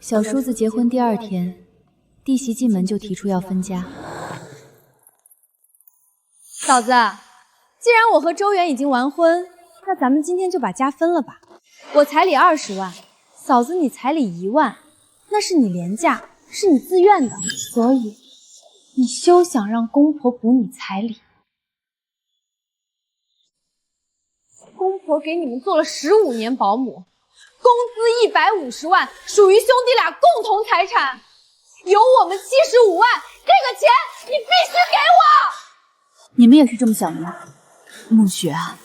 小叔子结婚第2天，弟媳进门就提出要分家。嫂子，既然我和周远已经完婚，那咱们今天就把家分了吧。我彩礼20万，嫂子你彩礼1万，那是你廉价，是你自愿的，所以你休想让公婆补你彩礼。公婆给你们做了15年保姆，工资150万，属于兄弟俩共同财产，有我们75万，这个钱你必须给我！你们也是这么想的吗？暮雪啊，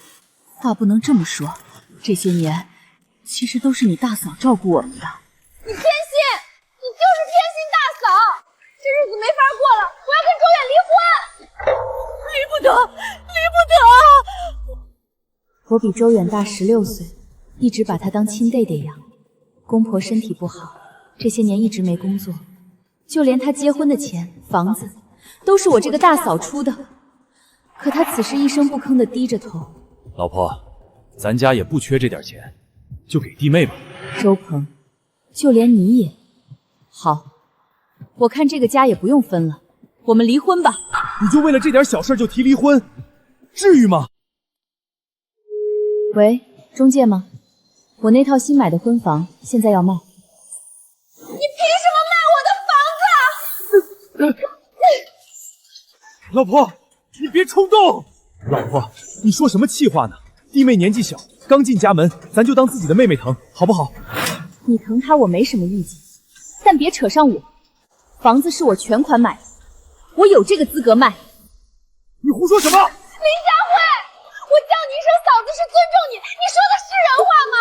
话不能这么说，这些年其实都是你大嫂照顾我们的。你偏心，你就是偏心大嫂，这日子没法过了，我要跟周远离婚！离不得，离不得！我比周远大16岁，一直把他当亲弟弟养。公婆身体不好，这些年一直没工作，就连他结婚的钱、房子，都是我这个大嫂出的。可他此时一声不吭地低着头。老婆，咱家也不缺这点钱，就给弟妹吧。周鹏，就连你也……好，我看这个家也不用分了，我们离婚吧。你就为了这点小事就提离婚，至于吗？喂，中介吗？我那套新买的婚房现在要卖。你凭什么卖我的房子？老婆，你别冲动。老婆，你说什么气话呢？弟妹年纪小，刚进家门，咱就当自己的妹妹疼，好不好？你疼她我没什么意见，但别扯上我。房子是我全款买的，我有这个资格卖。你胡说什么？林佳慧，我叫你一声嫂子是尊重你，你说的是人话吗？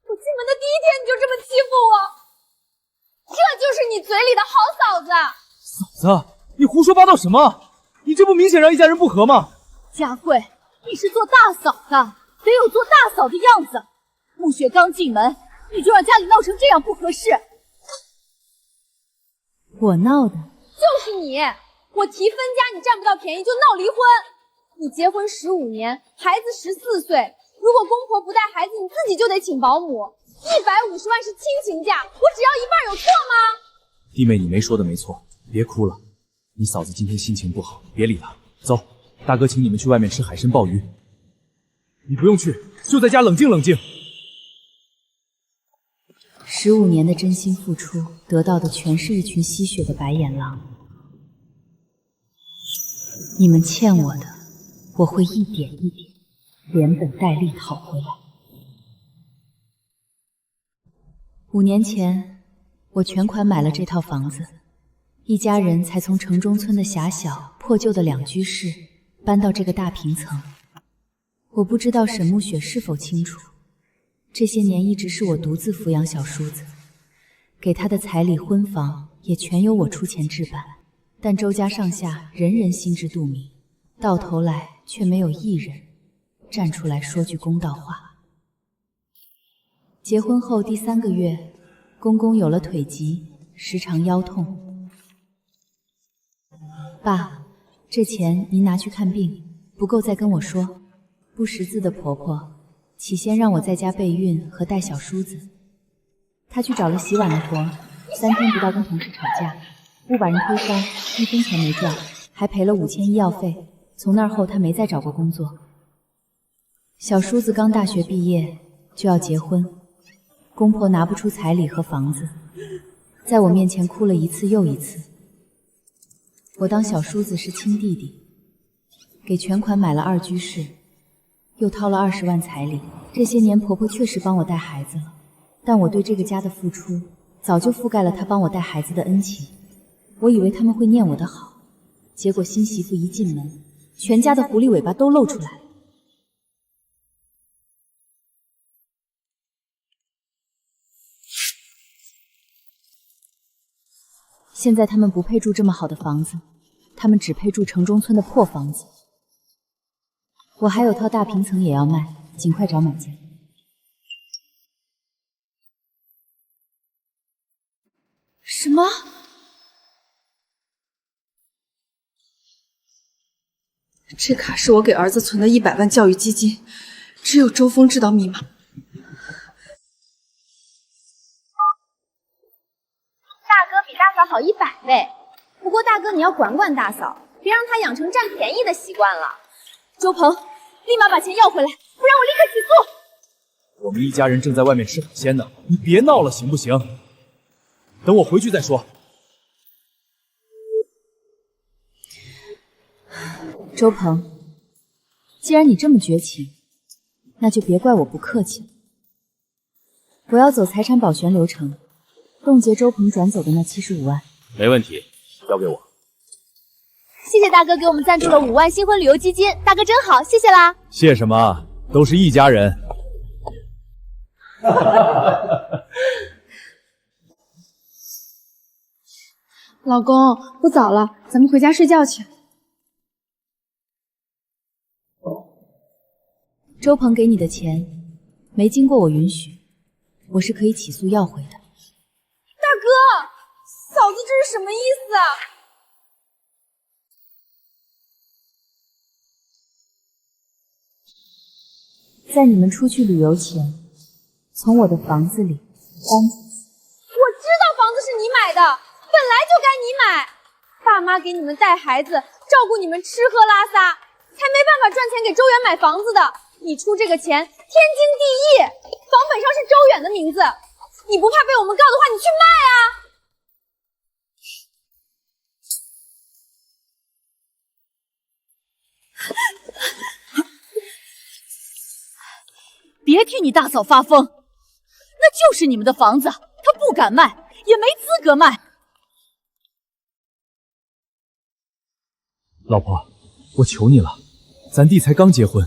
我进门的第1天你就这么欺负我，这就是你嘴里的好嫂子。嫂子，你胡说八道什么？你这不明显让一家人不和吗？佳慧，你是做大嫂的，得有做大嫂的样子。暮雪刚进门，你就让家里闹成这样，不合适。我闹的就是你，我提分家你占不到便宜就闹离婚。你结婚15年，孩子14岁，如果公婆不带孩子，你自己就得请保姆。150万是亲情价，我只要1半，有错吗？弟妹，你没说的没错，别哭了。你嫂子今天心情不好，别理她。走，大哥请你们去外面吃海参鲍鱼。你不用去，就在家冷静冷静。15年的真心付出，得到的全是一群吸血的白眼狼。你们欠我的，我会一点一点连本带利讨回来。5年前，我全款买了这套房子，一家人才从城中村的狭小破旧的2居室搬到这个大平层。我不知道沈暮雪是否清楚，这些年一直是我独自抚养小叔子，给他的彩礼、婚房也全由我出钱置办。但周家上下人人心知肚明，到头来却没有一人站出来说句公道话。结婚后第3个月，公公有了腿疾，时常腰痛。爸，这钱您拿去看病，不够再跟我说。不识字的婆婆起先让我在家备孕和带小叔子，她去找了洗碗的活，3天不到跟同事吵架，误把人推翻，1分钱没赚，还赔了5000医药费。从那后她没再找过工作。小叔子刚大学毕业就要结婚，公婆拿不出彩礼和房子，在我面前哭了一次又一次。我当小叔子是亲弟弟，给全款买了2居室，又掏了20万彩礼。这些年婆婆确实帮我带孩子了，但我对这个家的付出早就覆盖了她帮我带孩子的恩情。我以为他们会念我的好，结果新媳妇一进门，全家的狐狸尾巴都露出来了。现在他们不配住这么好的房子，他们只配住城中村的破房子。我还有套大平层也要卖，尽快找买家。什么？这卡是我给儿子存的100万教育基金，只有周峰知道密码。嫂好100倍。不过大哥你要管管大嫂，别让她养成占便宜的习惯了。周鹏，立马把钱要回来，不然我立刻起诉。我们一家人正在外面吃海鲜呢，你别闹了行不行？等我回去再说。周鹏，既然你这么绝情，那就别怪我不客气了。我要走财产保全流程，冻结周鹏转走的那75万。没问题，交给我。谢谢大哥给我们赞助了5万新婚旅游基金，大哥真好，谢谢啦。谢什么？都是一家人。老公，不早了，咱们回家睡觉去。周鹏给你的钱，没经过我允许，我是可以起诉要回的。大哥，嫂子这是什么意思啊？在你们出去旅游前，从我的房子里搬出去。我知道房子是你买的，本来就该你买。爸妈给你们带孩子，照顾你们吃喝拉撒，才没办法赚钱给周远买房子的。你出这个钱，天经地义。房本上是周远的名字，你不怕被我们告的话，你去卖啊！别替你大嫂发疯，那就是你们的房子，她不敢卖，也没资格卖。老婆，我求你了，咱弟才刚结婚，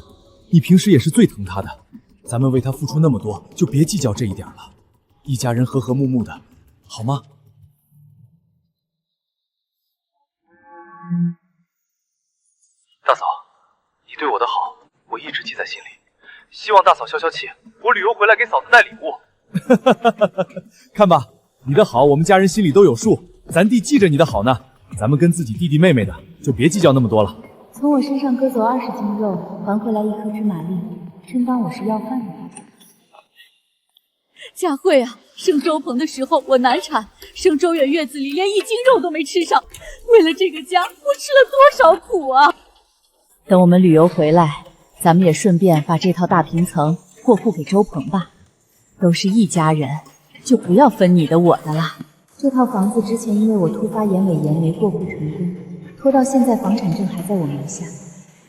你平时也是最疼他的，咱们为他付出那么多，就别计较这一点了，一家人和和睦睦的，好吗？大嫂，你对我的好，我一直记在心里。希望大嫂消消气，我旅游回来给嫂子带礼物。看吧，你的好我们家人心里都有数，咱弟记着你的好呢，咱们跟自己弟弟妹妹的就别计较那么多了。从我身上割走20斤肉，还回来1颗芝麻粒，真当我是要饭的。佳慧啊，生周鹏的时候我难产，生周远月子里连1斤肉都没吃上，为了这个家，我吃了多少苦啊！等我们旅游回来，咱们也顺便把这套大平层过户给周鹏吧，都是一家人，就不要分你的我的啦。这套房子之前因为我突发眼尾炎没过户成功，拖到现在房产证还在我名下，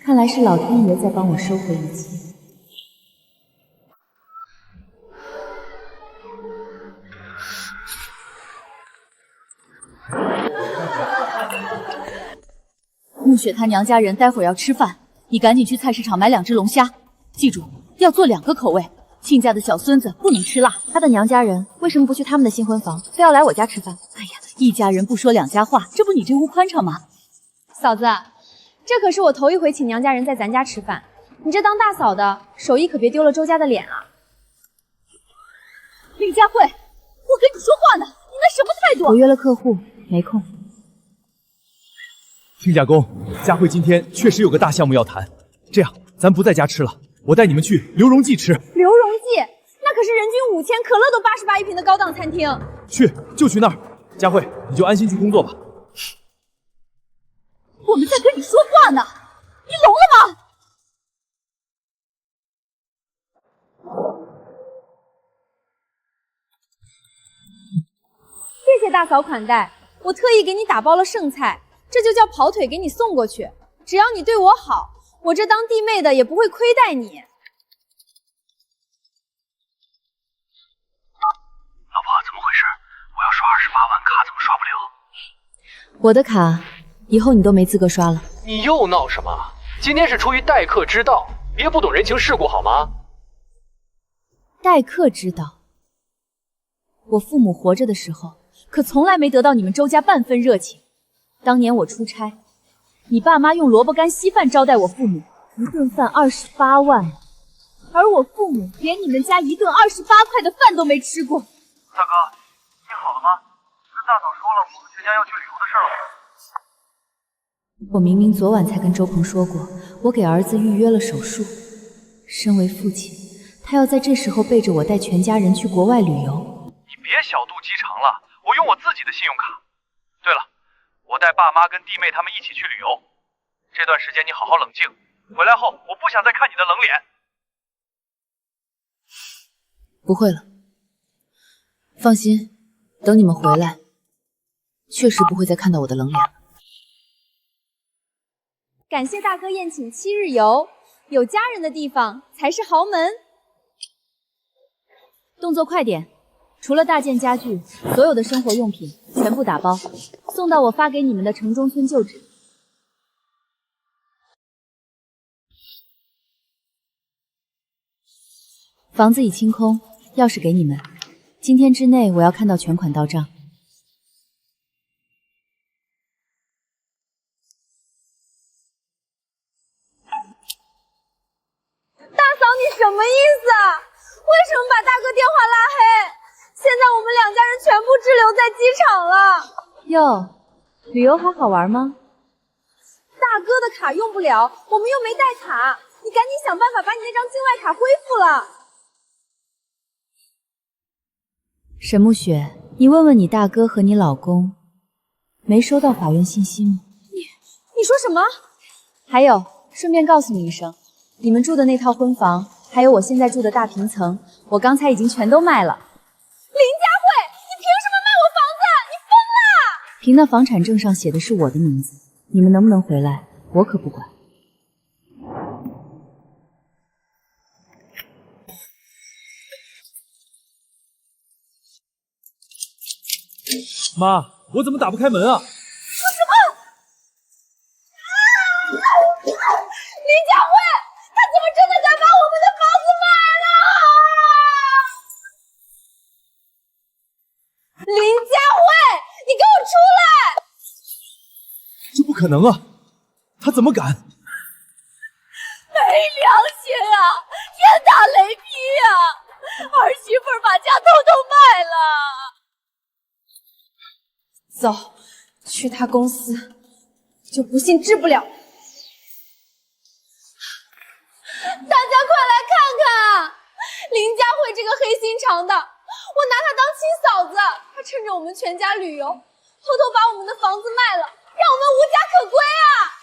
看来是老天爷在帮我收回一切。暮雪她娘家人待会儿要吃饭，你赶紧去菜市场买2只龙虾，记住要做2个口味。亲家的小孙子不能吃辣，他的娘家人为什么不去他们的新婚房，非要来我家吃饭？哎呀，一家人不说2家话，这不你这屋宽敞吗？嫂子，这可是我头一回请娘家人在咱家吃饭，你这当大嫂的手艺可别丢了周家的脸啊！林佳慧，我跟你说话呢，你那什么态度？我约了客户，没空。亲家公，佳慧今天确实有个大项目要谈，这样咱不在家吃了，我带你们去刘荣记吃。刘荣记那可是人均5000，可乐都88一瓶的高档餐厅。去就去那儿，佳慧你就安心去工作吧。我们在跟你说话呢，你聋了吗？谢谢大嫂款待，我特意给你打包了剩菜，这就叫跑腿给你送过去。只要你对我好，我这当弟妹的也不会亏待你。老婆，怎么回事？我要刷28万，卡怎么刷不了？我的卡以后你都没资格刷了。你又闹什么？今天是出于待客之道，别不懂人情世故好吗？待客之道。我父母活着的时候，可从来没得到你们周家半分热情。当年我出差，你爸妈用萝卜干稀饭招待我父母，一顿饭28万，而我父母连你们家一顿28块的饭都没吃过。大哥，你好了吗？跟大嫂说了我们全家要去旅游的事了吗？我明明昨晚才跟周鹏说过，我给儿子预约了手术。身为父亲，他要在这时候背着我带全家人去国外旅游。你别小肚鸡肠了，我用我自己的信用卡。对了，我带爸妈跟弟妹他们一起去旅游，这段时间你好好冷静，回来后我不想再看你的冷脸。不会了，放心，等你们回来，确实不会再看到我的冷脸了。感谢大哥宴请7日游，有家人的地方才是豪门。动作快点，除了大件家具，所有的生活用品全部打包，送到我发给你们的城中村旧址。房子已清空，钥匙给你们。今天之内我要看到全款到账。大嫂，你什么意思啊？为什么把大哥电话拉黑？现在我们2家人全部滞留在机场了。哟，旅游还好玩吗？大哥的卡用不了，我们又没带卡，你赶紧想办法把你那张境外卡恢复了。沈暮雪，你问问你大哥和你老公，没收到法院信息吗？你说什么？还有，顺便告诉你一声，你们住的那套婚房，还有我现在住的大平层，我刚才已经全都卖了。林佳慧，你凭什么卖我房子？你疯了！凭那房产证上写的是我的名字，你们能不能回来，我可不管。妈，我怎么打不开门啊？说什么？林佳慧，他怎么真的敢把我们的房子卖了？林佳慧，你给我出来！这不可能啊！他怎么敢？没良心啊！天打雷劈啊！儿媳妇把家偷偷卖了。走，去他公司，就不信治不了。大家快来看看，林佳慧这个黑心肠的，我拿她当亲嫂子，她趁着我们全家旅游，偷偷把我们的房子卖了，让我们无家可归啊！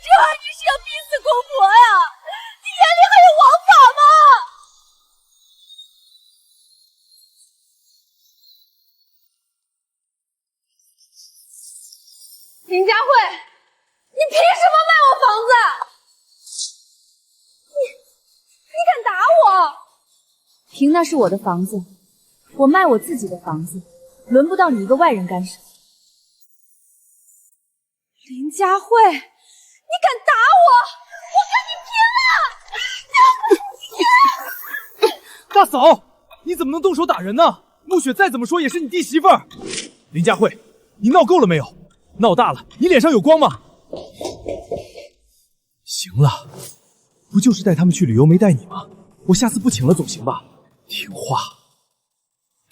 这你是要逼死公婆呀？你眼里还有王法吗？林佳慧，你凭什么卖我房子？你敢打我？凭那是我的房子，我卖我自己的房子，轮不到你一个外人干涉。林佳慧，你敢打我，我跟你拼了！大嫂，你怎么能动手打人呢？暮雪再怎么说也是你弟媳妇儿。林佳慧，你闹够了没有？闹大了，你脸上有光吗？行了，不就是带他们去旅游没带你吗？我下次不请了总行吧？听话，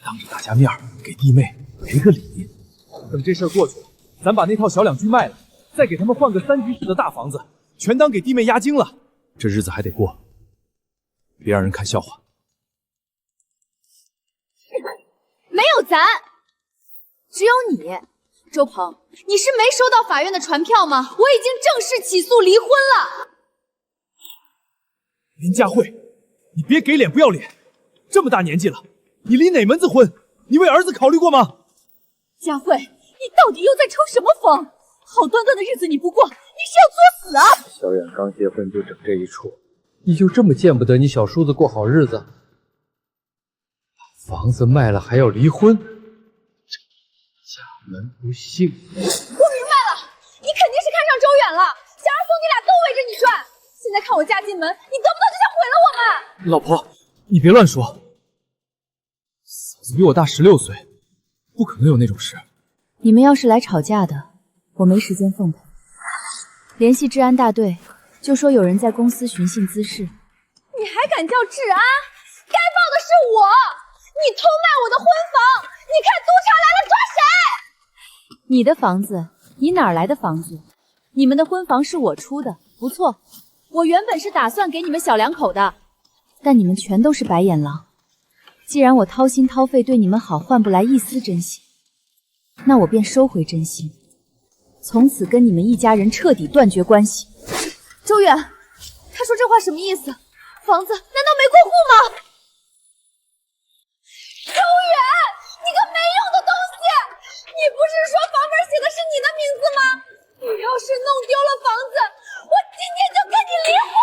当着大家面给弟妹赔个礼。等这事儿过去了，咱把那套小两居卖了，再给他们换个3居室的大房子，全当给弟妹压惊了。这日子还得过，别让人看笑话。没有咱，只有你。周鹏，你是没收到法院的传票吗？我已经正式起诉离婚了。林佳慧，你别给脸不要脸！这么大年纪了，你离哪门子婚？你为儿子考虑过吗？佳慧，你到底又在抽什么风？好端端的日子你不过，你是要作死啊！小远刚结婚就整这一出，你就这么见不得你小叔子过好日子？把房子卖了还要离婚，家门不幸。我明白了，你肯定是看上周远了，想让兄弟俩都围着你转。现在看我嫁进门，你得不到就想毁了我们。老婆，你别乱说，嫂子比我大16岁，不可能有那种事。你们要是来吵架的，我没时间奉陪。联系治安大队，就说有人在公司寻衅滋事。你还敢叫治安？该报的是我！你偷卖我的婚房，你看督察来了抓谁？你的房子？你哪儿来的房子？你们的婚房是我出的，不错。我原本是打算给你们小两口的，但你们全都是白眼狼。既然我掏心掏肺对你们好，换不来一丝真心，那我便收回真心，从此跟你们一家人彻底断绝关系。周远，他说这话什么意思？房子难道没过户吗？周远，你个没用的东西！你不是说房本写的是你的名字吗？你要是弄丢了房子，我今天就跟你离婚！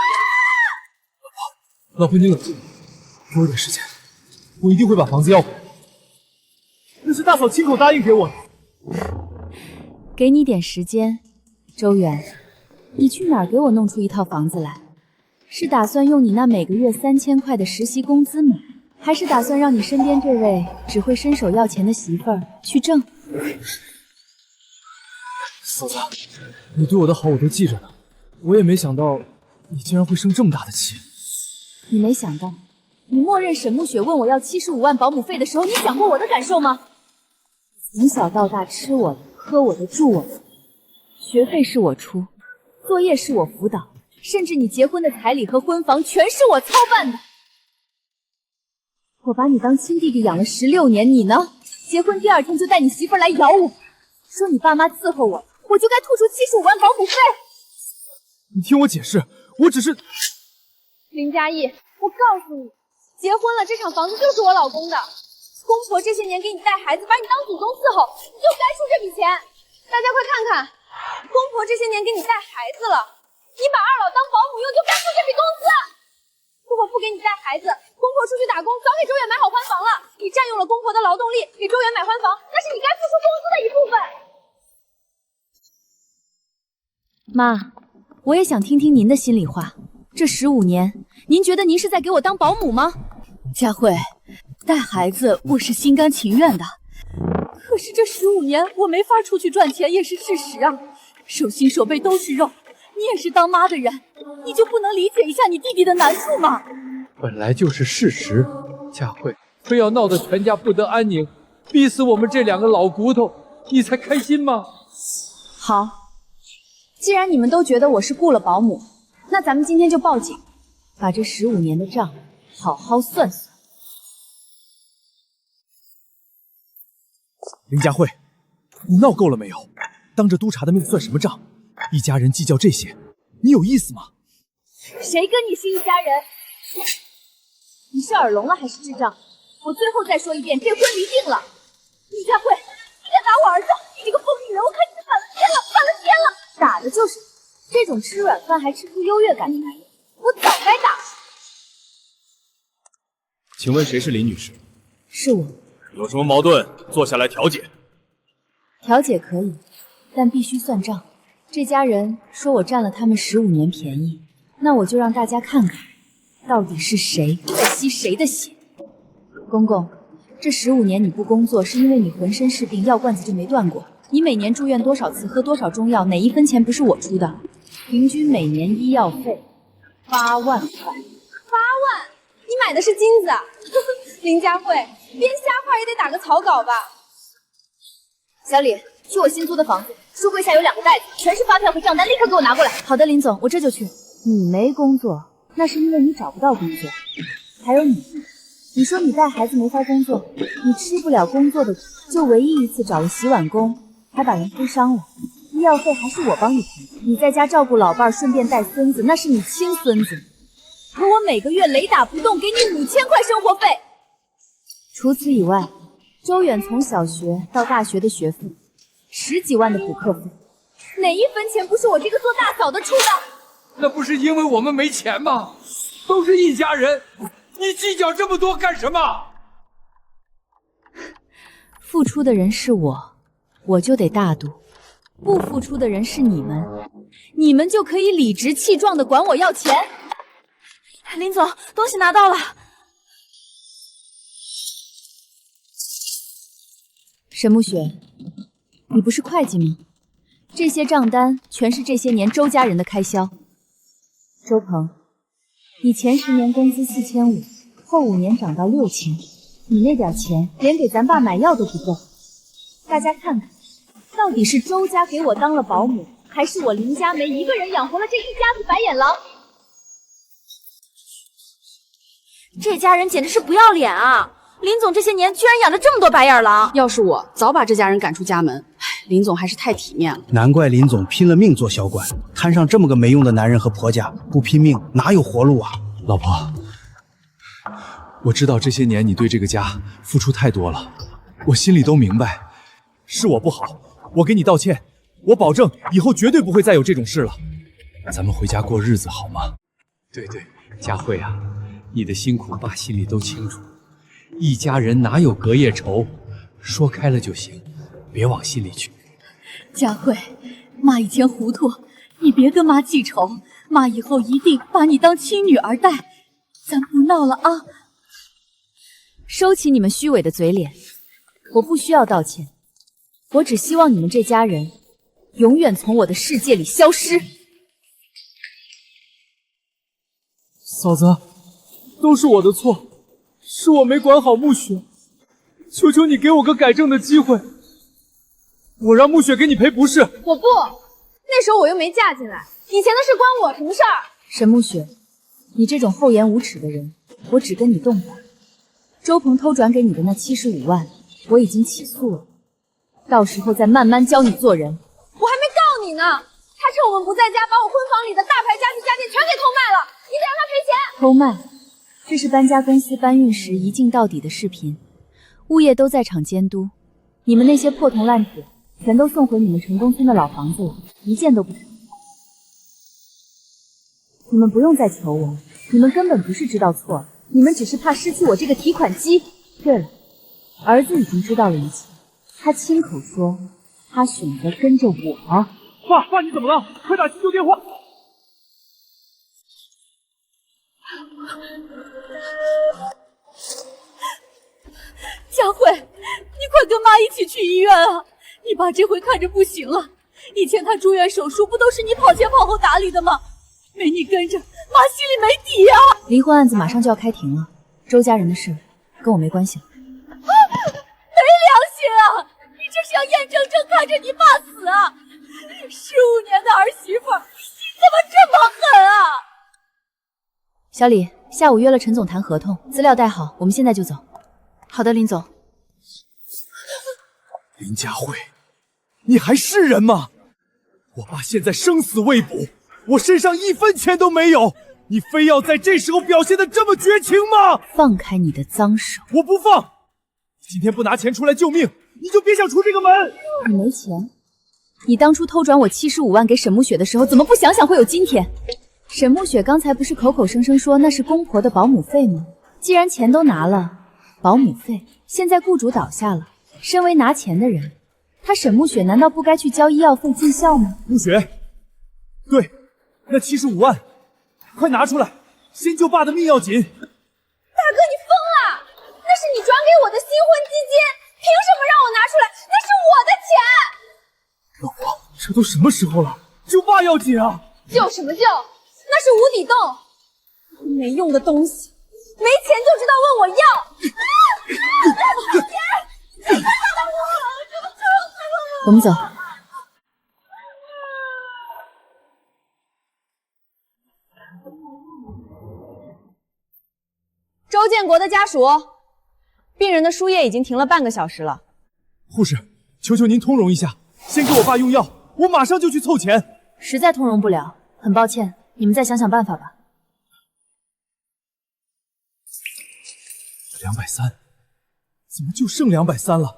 老婆，你冷静，给我点时间，我一定会把房子要回来。那是大嫂亲口答应给我的。给你点时间，周远，你去哪儿给我弄出一套房子来？是打算用你那每个月3000块的实习工资买，还是打算让你身边这位只会伸手要钱的媳妇儿去挣？嫂子，你对我的好我都记着呢，我也没想到你竟然会生这么大的气。你没想到，你默认沈暮雪问我要75万保姆费的时候，你想过我的感受吗？从小到大吃我的、喝我的、住我的，学费是我出，作业是我辅导，甚至你结婚的彩礼和婚房全是我操办的。我把你当亲弟弟养了16年，你呢？结婚第2天就带你媳妇来咬我，说你爸妈伺候我，我就该吐出75万保姆费。你听我解释，我只是……林佳艺，我告诉你，结婚了，这场房子就是我老公的。公婆这些年给你带孩子，把你当祖宗伺候，你就该出这笔钱。大家快看看，公婆这些年给你带孩子了，你把二老当保姆用，就该付这笔工资。如果不给你带孩子，公婆出去打工，早给周远买好婚房了。你占用了公婆的劳动力，给周远买婚房，那是你该付出工资的一部分。妈，我也想听听您的心里话。这15年，您觉得您是在给我当保姆吗？佳慧，带孩子我是心甘情愿的，可是这15年我没法出去赚钱也是事实啊，手心手背都是肉。你也是当妈的人，你就不能理解一下你弟弟的难处吗？本来就是事实，佳慧非要闹得全家不得安宁，逼死我们这2个老骨头，你才开心吗？好，既然你们都觉得我是雇了保姆，那咱们今天就报警，把这15年的账好好算算。林佳慧，你闹够了没有？当着督察的面算什么账？一家人计较这些，你有意思吗？谁跟你是一家人？你是耳聋了还是智障？我最后再说一遍，这婚离定了。李佳慧，你敢打我儿子？你这个疯女人，我看你是反了天了，反了天了！打的就是这种吃软饭还吃出优越感的男人，我早该打。请问谁是林女士？是我。有什么矛盾，坐下来调解。调解可以，但必须算账。这家人说我占了他们15年便宜，那我就让大家看看，到底是谁在吸谁的血。公公，这15年你不工作，是因为你浑身是病，药罐子就没断过。你每年住院多少次，喝多少中药，哪一分钱不是我出的？平均每年医药费8万块。8万？你买的是金子啊？林佳慧，编瞎话也得打个草稿吧？小李，去我新租的房子，书柜下有2个袋子，全是发票和账单，立刻给我拿过来。好的，林总，我这就去。你没工作，那是因为你找不到工作。还有你说你带孩子没法工作，你吃不了工作的苦，就唯一一次找了洗碗工，还把人推伤了，医药费还是我帮你赔。你在家照顾老伴，顺便带孙子，那是你亲孙子。可我每个月雷打不动给你5000块生活费。除此以外，周远从小学到大学的学费，10几万的补课费，哪一分钱不是我这个做大嫂的出的？那不是因为我们没钱吗？都是一家人，你计较这么多干什么？付出的人是我，我就得大度；不付出的人是你们，你们就可以理直气壮的管我要钱。林总，东西拿到了。沈暮雪，你不是会计吗？这些账单全是这些年周家人的开销。周鹏，你前10年工资4500，后5年涨到6000，你那点钱连给咱爸买药都不够。大家看看，到底是周家给我当了保姆，还是我林佳梅一个人养活了这一家子白眼狼？这家人简直是不要脸啊！林总这些年居然养着这么多白眼狼。要是我，早把这家人赶出家门。林总还是太体面了。难怪林总拼了命做小管，摊上这么个没用的男人和婆家，不拼命哪有活路啊？老婆，我知道这些年你对这个家付出太多了，我心里都明白，是我不好，我给你道歉，我保证以后绝对不会再有这种事了。咱们回家过日子好吗？对，佳慧啊，你的辛苦爸心里都清楚，一家人哪有隔夜仇，说开了就行，别往心里去。佳慧，妈以前糊涂，你别跟妈记仇，妈以后一定把你当亲女儿待。咱不闹了啊！收起你们虚伪的嘴脸，我不需要道歉，我只希望你们这家人永远从我的世界里消失。嫂子，都是我的错，是我没管好暮雪，求求你给我个改正的机会，我让暮雪给你赔不是。我不，那时候我又没嫁进来，以前的事关我什么事儿？沈暮雪，你这种厚颜无耻的人，我只跟你动手。周鹏偷转给你的那75万，我已经起诉了，到时候再慢慢教你做人。我还没告你呢，他趁我们不在家，把我婚房里的大牌家具家电全给偷卖了，你得让他赔钱。偷卖？这是搬家公司搬运时一镜到底的视频，物业都在场监督，你们那些破铜烂铁全都送回你们城东村的老房子了，一件都不少。你们不用再求我，你们根本不是知道错了，你们只是怕失去我这个提款机。对了，儿子已经知道了一切，他亲口说他选择跟着我。爸，你怎么了？快打急救电话！佳慧，你快跟妈一起去医院啊！你爸这回看着不行了，以前他住院手术不都是你跑前跑后打理的吗？没你跟着，妈心里没底呀！离婚案子马上就要开庭了，周家人的事跟我没关系了。没良心啊！你这是要眼睁睁看着你爸死啊！15年的儿媳妇，你怎么这么狠啊！小李，下午约了陈总谈合同，资料带好，我们现在就走。好的，林总。林佳慧，你还是人吗？我爸现在生死未卜，我身上1分钱都没有，你非要在这时候表现得这么绝情吗？放开你的脏手！我不放！今天不拿钱出来救命，你就别想出这个门！你没钱？你当初偷转我75万给沈暮雪的时候，怎么不想想会有今天？沈暮雪刚才不是口口声声说那是公婆的保姆费吗？既然钱都拿了，保姆费现在雇主倒下了，身为拿钱的人，他沈暮雪难道不该去交医药费尽孝吗？暮雪，对，那75万，快拿出来，先救爸的命要紧。大哥，你疯了！那是你转给我的新婚基金，凭什么让我拿出来？那是我的钱！老婆，这都什么时候了，救爸要紧啊！救什么救？那是无底洞，没用的东西，没钱就知道问我要。我们走。周建国的家属，病人的输液已经停了半个小时了。护士，求求您通融一下，先给我爸用药，我马上就去凑钱。实在通融不了，很抱歉，你们再想想办法吧。230，怎么就剩230了？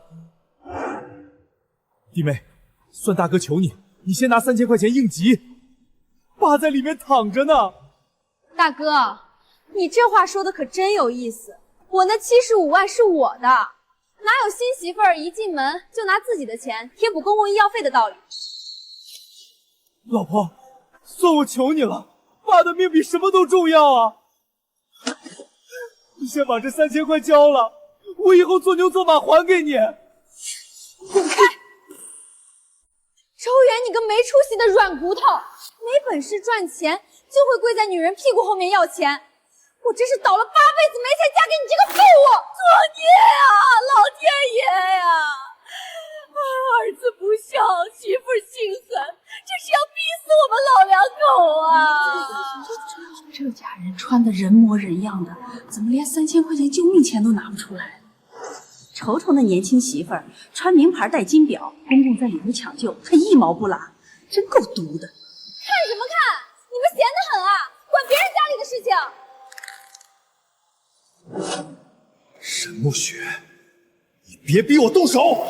弟妹，算大哥求你，你先拿3000块钱应急。爸在里面躺着呢。大哥，你这话说的可真有意思。我那75万是我的，哪有新媳妇儿一进门就拿自己的钱贴补公共医药费的道理？老婆，算我求你了，爸的命比什么都重要啊！你先把这3000块交了，我以后做牛做马还给你。滚开！周远，你个没出息的软骨头，没本事赚钱就会跪在女人屁股后面要钱。我真是倒了8辈子霉才嫁给你这个废物！作孽啊，老天爷呀！儿子不孝，媳妇心狠，这是要逼死我们老两口啊！这家人穿的人模人样的，怎么连3000块钱救命钱都拿不出来？瞅瞅那年轻媳妇儿，穿名牌戴金表，公公在里头抢救，还一毛不落，真够毒的。看什么看？你们闲得很啊，管别人家里的事情。沈暮雪，你别逼我动手！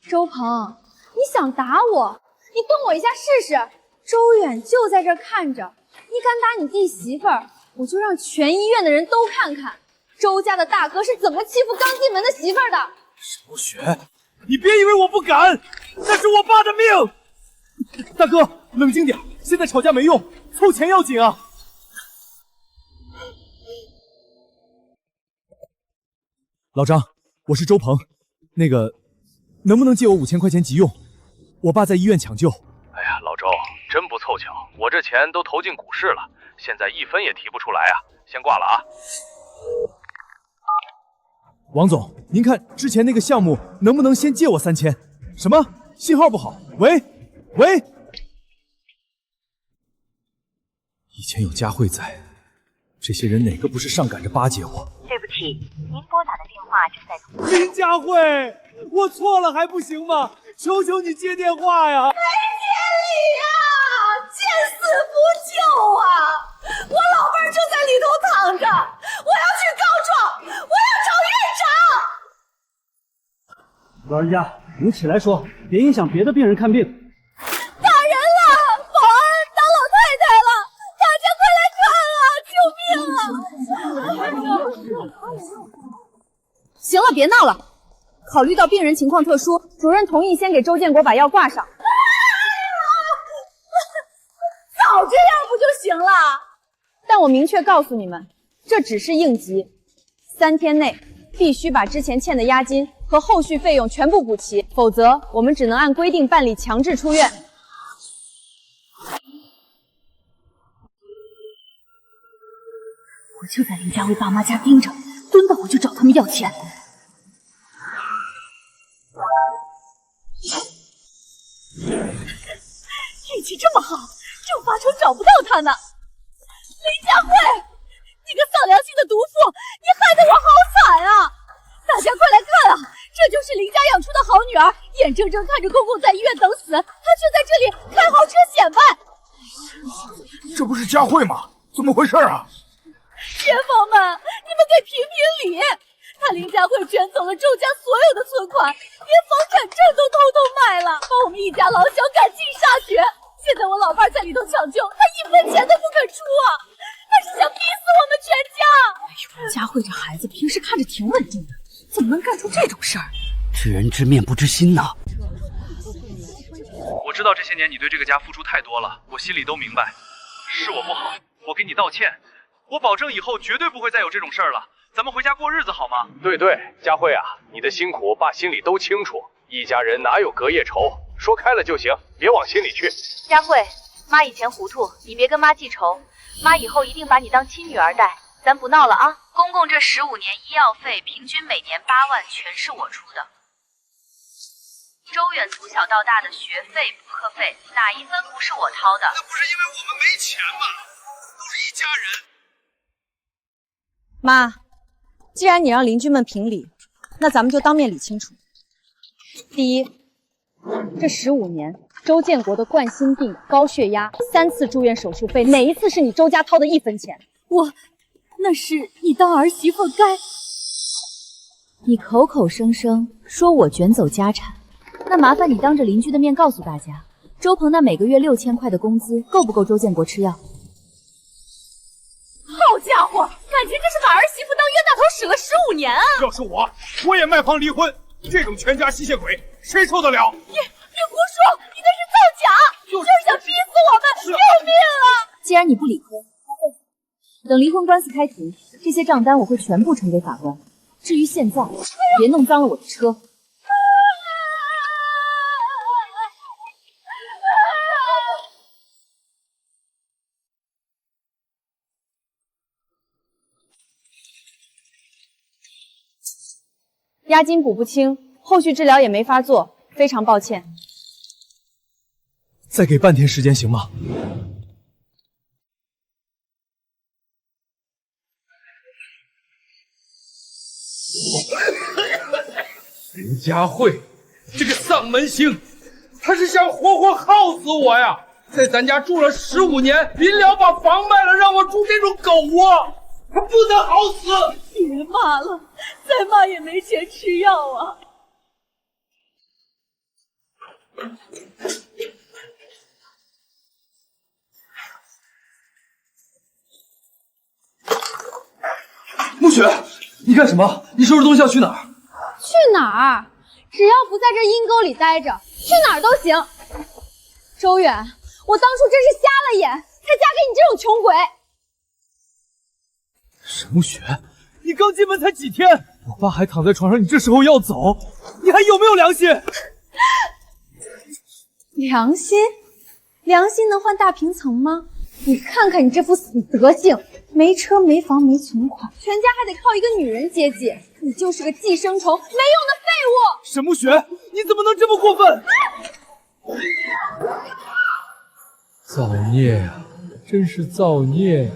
周鹏，你想打我？你动我一下试试。周远就在这儿看着，你敢打你弟媳妇儿，我就让全医院的人都看看周家的大哥是怎么欺负刚进门的媳妇儿的。沈暮雪，你别以为我不敢，那是我爸的命！大哥，冷静点，现在吵架没用，凑钱要紧啊！老张，我是周鹏，那个，能不能借我5000块钱急用？我爸在医院抢救。哎呀，老周，真不凑巧，我这钱都投进股市了，现在1分也提不出来啊！先挂了啊。王总，您看之前那个项目能不能先借我3000？什么？信号不好？喂？以前有佳慧在，这些人哪个不是上赶着巴结我？对不起，您拨打的电话正在通。林佳慧，我错了还不行吗？求求你接电话呀！没天理呀！见死不救啊！我老伴儿就在里头躺着，我要去告状，我要找院长。老人家，您起来说，别影响别的病人看病。打人了！保安打老太太了！大家快来看啊！救命啊！行了，别闹了。考虑到病人情况特殊，主任同意先给周建国把药挂上。早这样不就行了？但我明确告诉你们，这只是应急，3天内必须把之前欠的押金和后续费用全部补齐，否则我们只能按规定办理强制出院。我就在林家威爸妈家盯着，蹲到我就找他们要钱。运气这么好，正发愁找不到他呢。林佳慧，你个丧良心的毒妇，你害得我好惨啊！大家快来看啊，这就是林家养出的好女儿，眼睁睁看着公公在医院等死，她却在这里开豪车显摆。这不是佳慧吗？怎么回事啊？街坊们，你们给评评理！他林佳慧卷走了周家所有的存款，连房产证都偷偷卖了，把我们一家老小赶尽杀绝。现在我老伴在里头抢救，他1分钱都不肯出啊！他是想逼死我们全家！哎呦，佳慧这孩子平时看着挺稳定的，怎么能干出这种事儿？知人知面不知心呐。我知道这些年你对这个家付出太多了，我心里都明白，是我不好，我给你道歉，我保证以后绝对不会再有这种事儿了。咱们回家过日子好吗？对，佳慧啊，你的辛苦爸心里都清楚，一家人哪有隔夜仇，说开了就行，别往心里去。佳慧，妈以前糊涂，你别跟妈记仇，妈以后一定把你当亲女儿待，咱不闹了啊！公公这15年医药费平均每年8万，全是我出的。周远从小到大的学费、补课费，哪一分不是我掏的？那不是因为我们没钱吗？都是一家人。妈，既然你让邻居们评理，那咱们就当面理清楚。第一，这15年，周建国的冠心病、高血压、3次住院手术费，哪一次是你周家掏的1分钱？那是你当儿媳妇该。你口口声声说我卷走家产，那麻烦你当着邻居的面告诉大家，周鹏那每个月6000块的工资够不够周建国吃药？好家伙，感情这是把儿媳妇当冤大头使了15年啊！要是我也卖房离婚，这种全家吸血鬼谁受得了？你胡说，你那是造假，就是想逼死我们！救命啊！既然你不理亏，等离婚官司开庭，这些账单我会全部呈给法官。至于现在，别弄脏了我的车。押金补不清，后续治疗也没法做，非常抱歉。再给半天时间行吗？林佳慧，这个丧门星，他是想活活耗死我呀！在咱家住了15年，临了把房卖了，让我住这种狗窝，他不能好死！别骂了，再骂也没钱吃药啊！暮雪，你干什么？你收拾东西要去哪儿？去哪儿？只要不在这阴沟里待着，去哪儿都行。周远，我当初真是瞎了眼，才嫁给你这种穷鬼。沈暮雪，你刚进门才几天，我爸还躺在床上，你这时候要走，你还有没有良心？良心？良心能换大平层吗？你看看你这副死德性，没车没房没存款，全家还得靠一个女人接济，你就是个寄生虫，没用的废物！沈暮雪，你怎么能这么过分？造孽呀，真是造孽呀！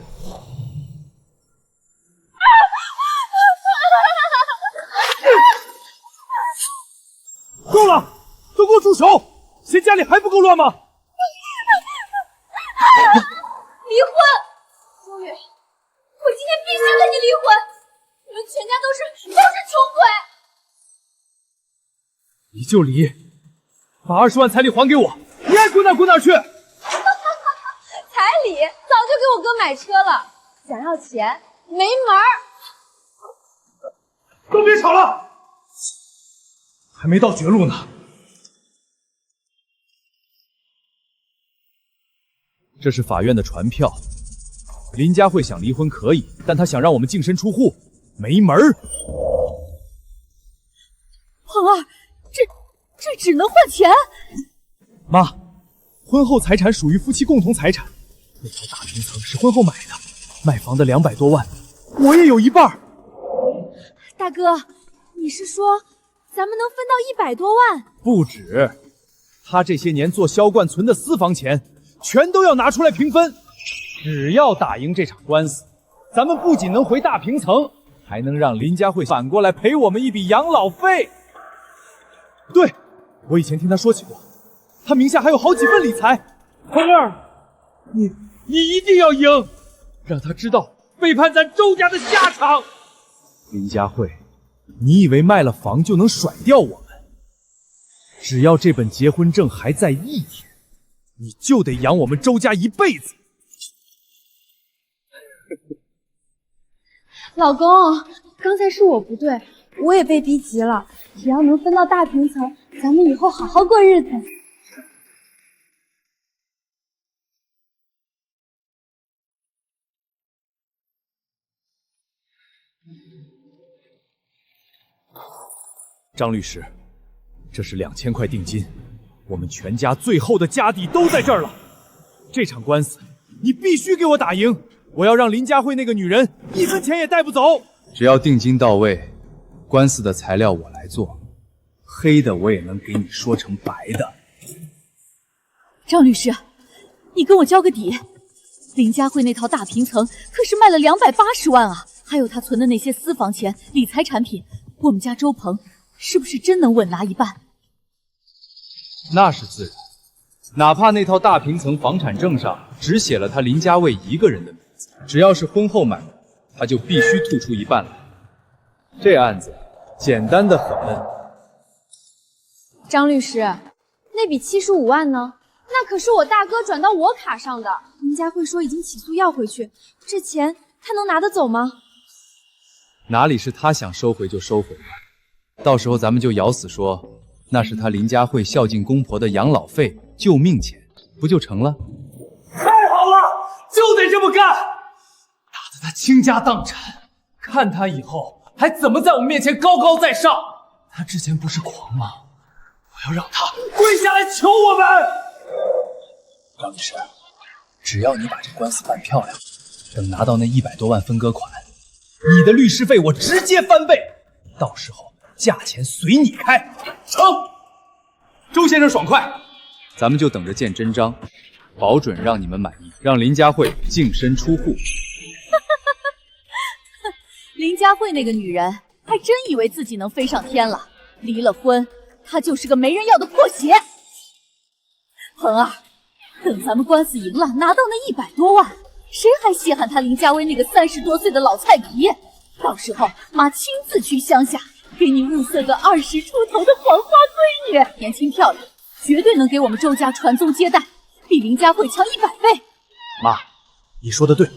够了，都给我住手！嫌家里还不够乱吗？离婚！周远，我今天必须跟你离婚！你们全家都是穷鬼！离就离，把20万彩礼还给我，你爱滚哪滚哪去！彩礼早就给我哥买车了，想要钱没门儿！都别吵了，还没到绝路呢。这是法院的传票，林佳慧想离婚可以，但她想让我们净身出户，没门儿。皇儿，这只能换钱。妈，婚后财产属于夫妻共同财产，那套大平层是婚后买的，卖房的200多万，我也有一半。大哥，你是说咱们能分到100多万？不止，他这些年做销冠存的私房钱，全都要拿出来平分。只要打赢这场官司，咱们不仅能回大平层，还能让林佳慧反过来赔我们一笔养老费。对，我以前听他说起过，他名下还有好几份理财。红儿，你一定要赢，让他知道背叛咱周家的下场。林佳慧，你以为卖了房就能甩掉我们？只要这本结婚证还在一天，你就得养我们周家一辈子。老公，刚才是我不对，我也被逼急了。只要能分到大平层，咱们以后好好过日子。张律师，这是2000块定金，我们全家最后的家底都在这儿了。这场官司你必须给我打赢，我要让林佳慧那个女人1分钱也带不走。只要定金到位，官司的材料我来做，黑的我也能给你说成白的。张律师，你跟我交个底，林佳慧那套大平层可是卖了280万啊，还有她存的那些私房钱、理财产品，我们家周鹏是不是真能稳拿一半？那是自然，哪怕那套大平层房产证上只写了他林佳慧一个人的名字，只要是婚后买的，他就必须吐出一半来。这案子简单的很。张律师，那笔75万呢？那可是我大哥转到我卡上的。林佳慧说已经起诉要回去，这钱他能拿得走吗？哪里是他想收回就收回的？到时候咱们就咬死说那是他林佳慧孝敬公婆的养老费、救命钱，不就成了？太好了，就得这么干，打得他倾家荡产，看他以后还怎么在我们面前高高在上。他之前不是狂吗？我要让他跪下来求我们。张律师，只要你把这官司办漂亮，等拿到那100多万分割款，你的律师费我直接翻倍，到时候价钱随你开。成，周先生爽快，咱们就等着见真章，保准让你们满意，让林佳慧净身出户。林佳慧那个女人还真以为自己能飞上天了。离了婚，他就是个没人要的破鞋。鹏儿，等咱们官司赢了，拿到那100多万，谁还稀罕他林家威那个30多岁的老菜皮？到时候妈亲自去乡下，给你物色个20出头的黄花闺女，年轻漂亮，绝对能给我们周家传宗接代，比林家慧强100倍。妈，你说的对，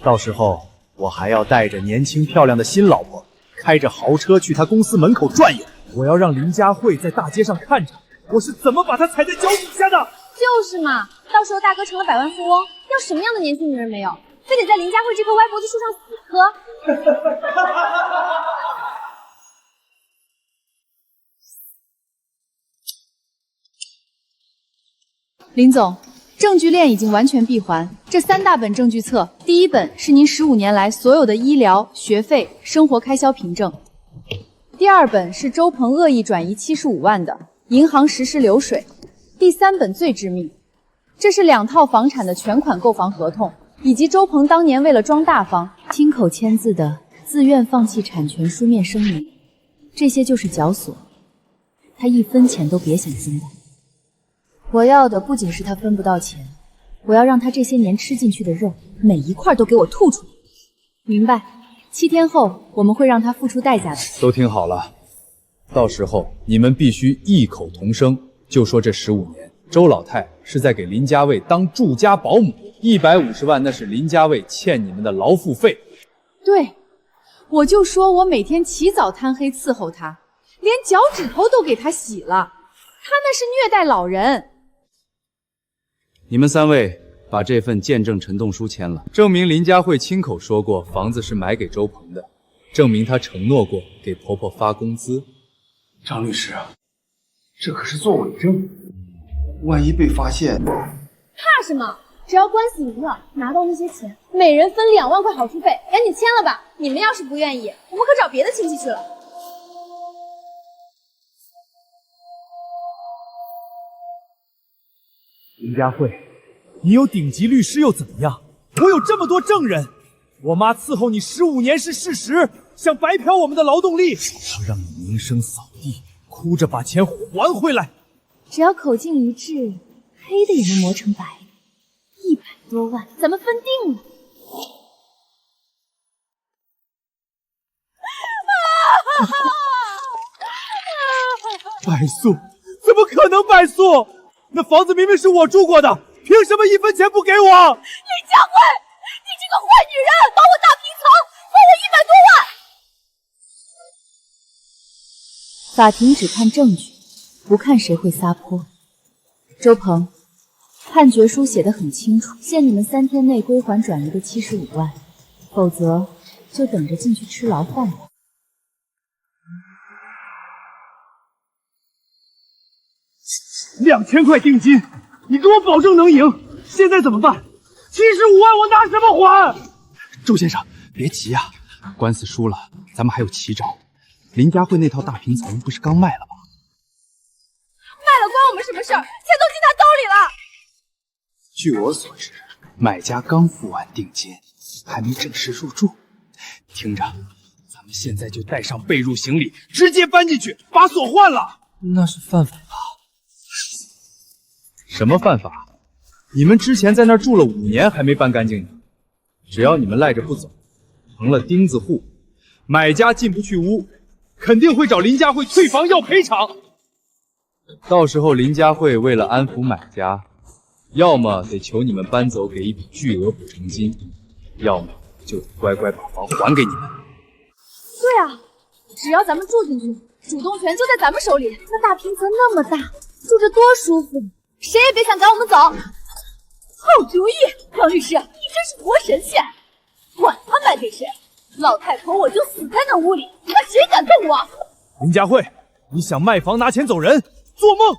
到时候我还要带着年轻漂亮的新老婆，开着豪车去他公司门口转悠。我要让林佳慧在大街上看着我是怎么把她踩在脚底下的。就是嘛，到时候大哥成了百万富翁，要什么样的年轻女人没有？非得在林佳慧这棵歪脖子树上死磕？林总，证据链已经完全闭环。这3大本证据册，第1本是您15年来所有的医疗、学费、生活开销凭证；第2本是周鹏恶意转移75万的银行实时流水；第3本最致命，这是2套房产的全款购房合同，以及周鹏当年为了装大方，亲口签字的自愿放弃产权书面声明，这些就是绞索，他1分钱都别想分的。我要的不仅是他分不到钱，我要让他这些年吃进去的肉，每一块都给我吐出来。明白？7天后我们会让他付出代价的。都听好了，到时候你们必须异口同声，就说这15年，周老太是在给林家卫当住家保姆，150万那是林家卫欠你们的劳务费。对，我就说我每天起早贪黑伺候他，连脚趾头都给他洗了，他那是虐待老人。你们3位把这份见证陈动书签了，证明林佳慧亲口说过房子是买给周鹏的，证明她承诺过给婆婆发工资。张律师，这可是做伪证，万一被发现，怕什么？只要官司赢了，拿到那些钱，每人分2万块好处费，赶紧签了吧！你们要是不愿意，我们可找别的亲戚去了。林佳慧，你有顶级律师又怎么样？我有这么多证人，我妈伺候你15年是事实，想白嫖我们的劳动力，我要让你名声扫地，哭着把钱还回来。只要口径一致，黑的也能磨成白的。100多万，咱们分定了。败诉？怎么可能败诉？那房子明明是我住过的，凭什么1分钱不给我？林佳慧，你这个坏女人，把我大平层分我100多万！法庭只看证据，不看谁会撒泼。周鹏，判决书写得很清楚，限你们3天内归还转移的75万，否则就等着进去吃牢饭吧。2000块定金，你给我保证能赢。现在怎么办？75万我拿什么还？周先生，别急啊，官司输了，咱们还有奇招。林佳慧那套大平层不是刚卖了吗？卖了关我们什么事儿？钱都进他兜里了。据我所知，买家刚付完定金，还没正式入住。听着，咱们现在就带上被褥行李，直接搬进去，把锁换了。那是犯法吧？什么犯法？你们之前在那儿住了5年还没搬干净呢。只要你们赖着不走，成了钉子户，买家进不去屋，肯定会找林佳慧退房要赔偿。到时候林佳慧为了安抚买家，要么得求你们搬走给一笔巨额补偿金，要么就得乖乖把房还给你们。对啊，只要咱们住进去，主动权就在咱们手里。那大平层那么大，住着多舒服，谁也别想赶我们走。好主意，张律师，你真是活神仙！管他卖给谁，老太婆我就死在那屋里，看谁敢动我！林佳慧，你想卖房拿钱走人？做梦！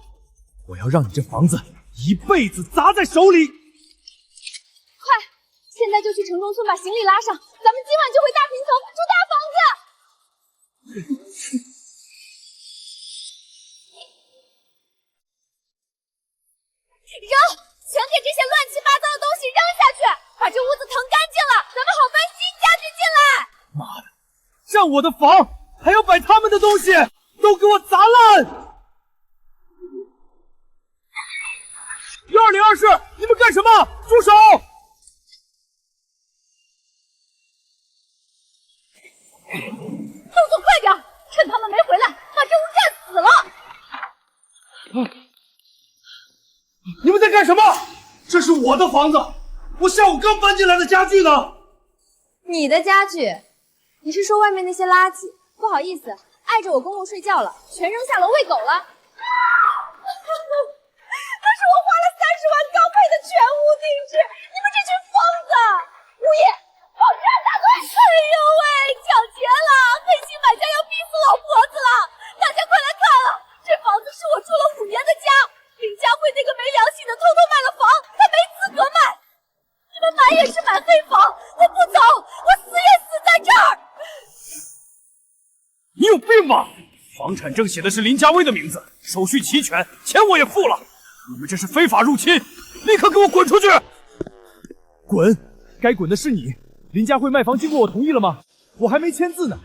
我要让你这房子一辈子砸在手里。快，现在就去城中村把行李拉上，咱们今晚就回大平层住大房子。扔！全给这些乱七八糟的东西扔下去，把这屋子腾干净了，咱们好搬新家具进来。妈的，占我的房，还要摆他们的东西，都给我砸烂！120室，你们干什么？住手！动作快点，趁他们没回来，把这屋占死了！你们在干什么？这是我的房子，我下午刚搬进来的家具呢。你的家具？你是说外面那些垃圾？不好意思，碍着我公公睡觉了，全扔下楼喂狗了。那是我花了30万刚配的全屋定制，你们这群疯子！物业，保持按大队！哎呦喂，抢劫了！黑心买家要逼死老婆子了！大家快来看啊！这房子是我住了5年的家，林佳慧那个没良心的偷偷卖了房，她没资格卖。你们买也是买黑房，我不走，我死也死在这儿！你有病吧？房产证写的是林佳薇的名字，手续齐全，钱我也付了。你们这是非法入侵，立刻给我滚出去！滚！该滚的是你。林佳慧卖房经过我同意了吗？我还没签字呢。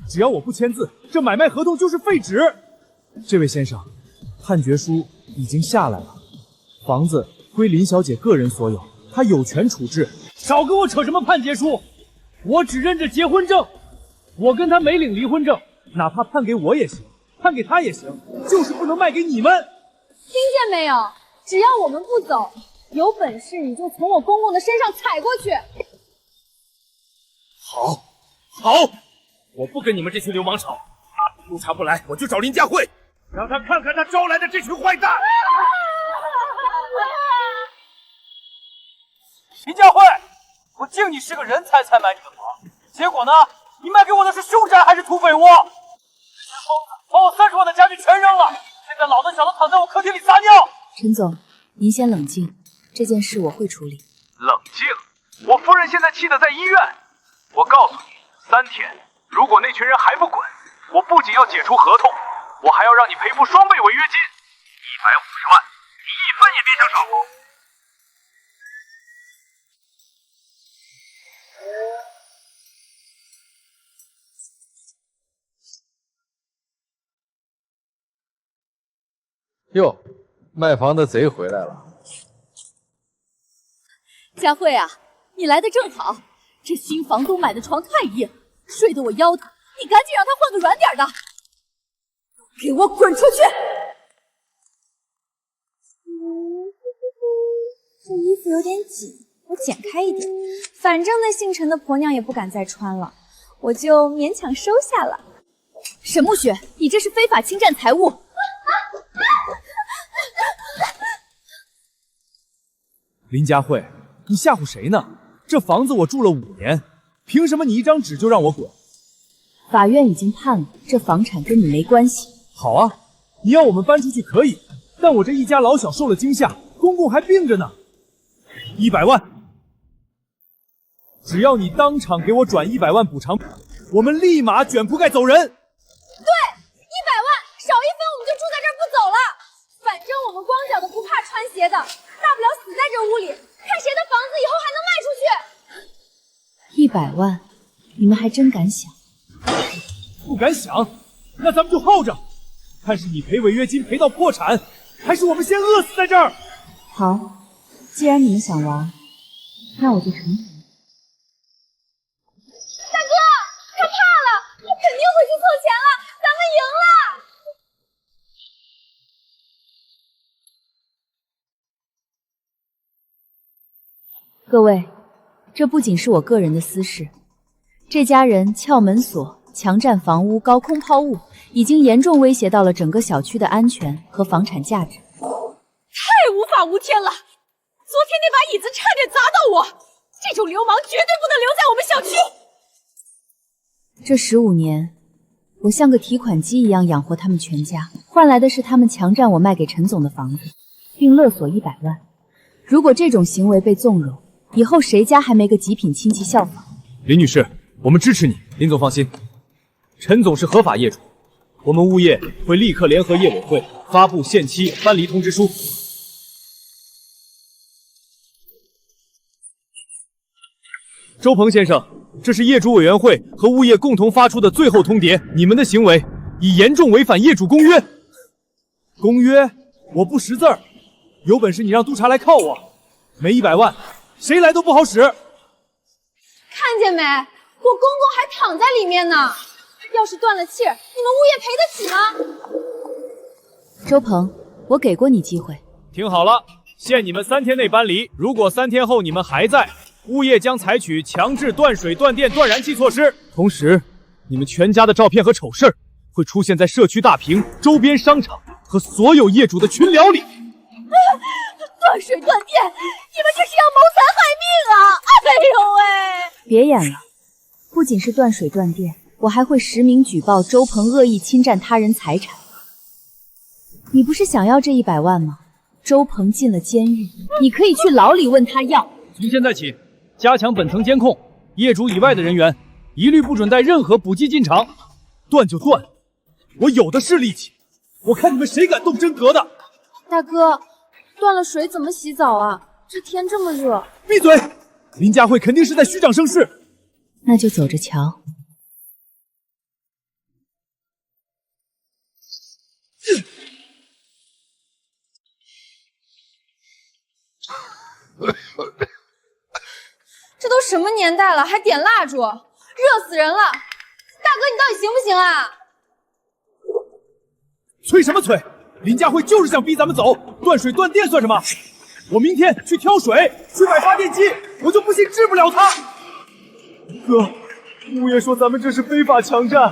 只要我不签字，这买卖合同就是废纸。这位先生，判决书已经下来了，房子归林小姐个人所有，她有权处置。少跟我扯什么判决书，我只认着结婚证，我跟她没领离婚证，哪怕判给我也行，判给她也行，就是不能卖给你们。听见没有？只要我们不走，有本事你就从我公公的身上踩过去。好，好，我不跟你们这群流氓吵，督察不来，我就找林佳慧，让他看看他招来的这群坏蛋。林佳慧，我敬你是个人才买你的房，结果呢，你卖给我的是凶宅还是土匪窝？这群疯子把我30万的家具全扔了，现在老的小的躺在我客厅里撒尿。陈总，您先冷静，这件事我会处理。冷静！我夫人现在气得在医院。我告诉你，3天，如果那群人还不滚，我不仅要解除合同，我还要让你赔付双倍违约金，150万，你1分也别想少。哟，卖房的贼回来了。佳慧啊，你来的正好，这新房东买的床太硬，睡得我腰疼，你赶紧让他换个软点的。给我滚出去！这衣服有点紧，我剪开一点。反正那姓陈的婆娘也不敢再穿了，我就勉强收下了。沈暮雪，你这是非法侵占财物！林佳慧，你吓唬谁呢？这房子我住了5年，凭什么你一张纸就让我滚？法院已经判了，这房产跟你没关系。好啊，你要我们搬出去可以，但我这一家老小受了惊吓，公公还病着呢。100万，只要你当场给我转100万补偿，我们立马卷铺盖走人。对，100万，少1分我们就住在这儿不走了。反正我们光脚的不怕穿鞋的，大不了死在这屋里，看谁的房子以后还能卖出去。100万，你们还真敢想？不敢想，那咱们就耗着，看是你赔违约金赔到破产，还是我们先饿死在这儿。好，既然你们想玩，那我就成全。大哥，他怕了，他肯定会去凑钱了，咱们赢了。各位，这不仅是我个人的私事，这家人撬门锁、强占房屋、高空抛物，已经严重威胁到了整个小区的安全和房产价值。太无法无天了！昨天那把椅子差点砸到我，这种流氓绝对不能留在我们小区。这15年，我像个提款机一样养活他们全家，换来的是他们强占我卖给陈总的房子，并勒索100万。如果这种行为被纵容，以后谁家还没个极品亲戚效仿？林女士，我们支持你。林总放心，陈总是合法业主，我们物业会立刻联合业委会发布限期搬离通知书。周鹏先生，这是业主委员会和物业共同发出的最后通牒，你们的行为已严重违反业主公约。公约？我不识字儿，有本事你让督察来铐我，没100万，谁来都不好使。看见没？我公公还躺在里面呢，要是断了气儿，你们物业赔得起吗？周鹏，我给过你机会。听好了，限你们3天内搬离，如果3天后你们还在，物业将采取强制断水、断电、断燃气措施。同时，你们全家的照片和丑事儿会出现在社区大屏、周边商场和所有业主的群聊里。断水断电，你们这是要谋财害命啊！哎呦喂！别演了，不仅是断水断电，我还会实名举报周鹏恶意侵占他人财产。你不是想要这100万吗？周鹏进了监狱，你可以去牢里问他要。从现在起，加强本层监控，业主以外的人员一律不准带任何补给进场。断就断，我有的是力气，我看你们谁敢动真格的。大哥，断了水怎么洗澡啊？这天这么热。闭嘴！林佳慧肯定是在虚张声势。那就走着瞧。这都什么年代了，还点蜡烛，热死人了！大哥，你到底行不行啊？催什么催？林佳慧就是想逼咱们走，断水断电算什么？我明天去挑水，去买发电机，我就不信治不了他。哥，物业说咱们这是非法强占，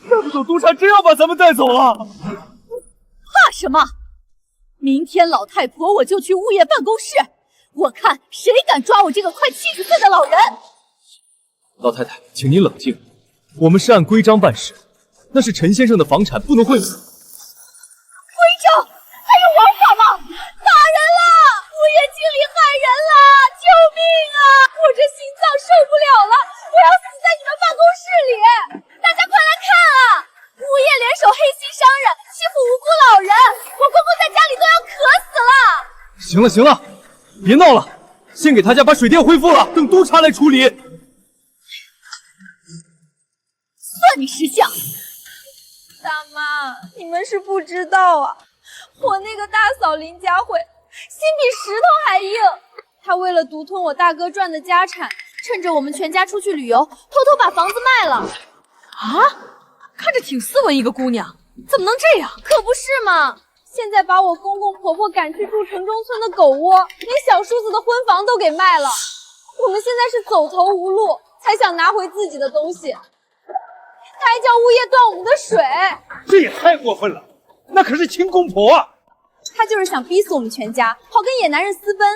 带不走督察真要把咱们带走了。怕什么？明天老太婆我就去物业办公室，我看谁敢抓我这个快70岁的老人。老太太，请您冷静，我们是按规章办事，那是陈先生的房产，不能贿赂。规章？还有王法吗？打人了！物业经理害人了！救命啊！我这心脏受不了了，我要死在你们办公室里！大家快来看啊！物业联手黑心商人，欺负无辜老人，我公公在家里都要渴死了！行了行了，别闹了，先给他家把水电恢复了，等督察来处理。算你识相。大妈，你们是不知道啊，我那个大嫂林佳慧心比石头还硬，她为了独吞我大哥赚的家产，趁着我们全家出去旅游，偷偷把房子卖了。啊，看着挺斯文一个姑娘，怎么能这样？可不是嘛！现在把我公公婆婆赶去住城中村的狗窝，连小叔子的婚房都给卖了。我们现在是走投无路，才想拿回自己的东西。他还叫物业断我们的水，这也太过分了！那可是亲公婆啊！他就是想逼死我们全家，好跟野男人私奔。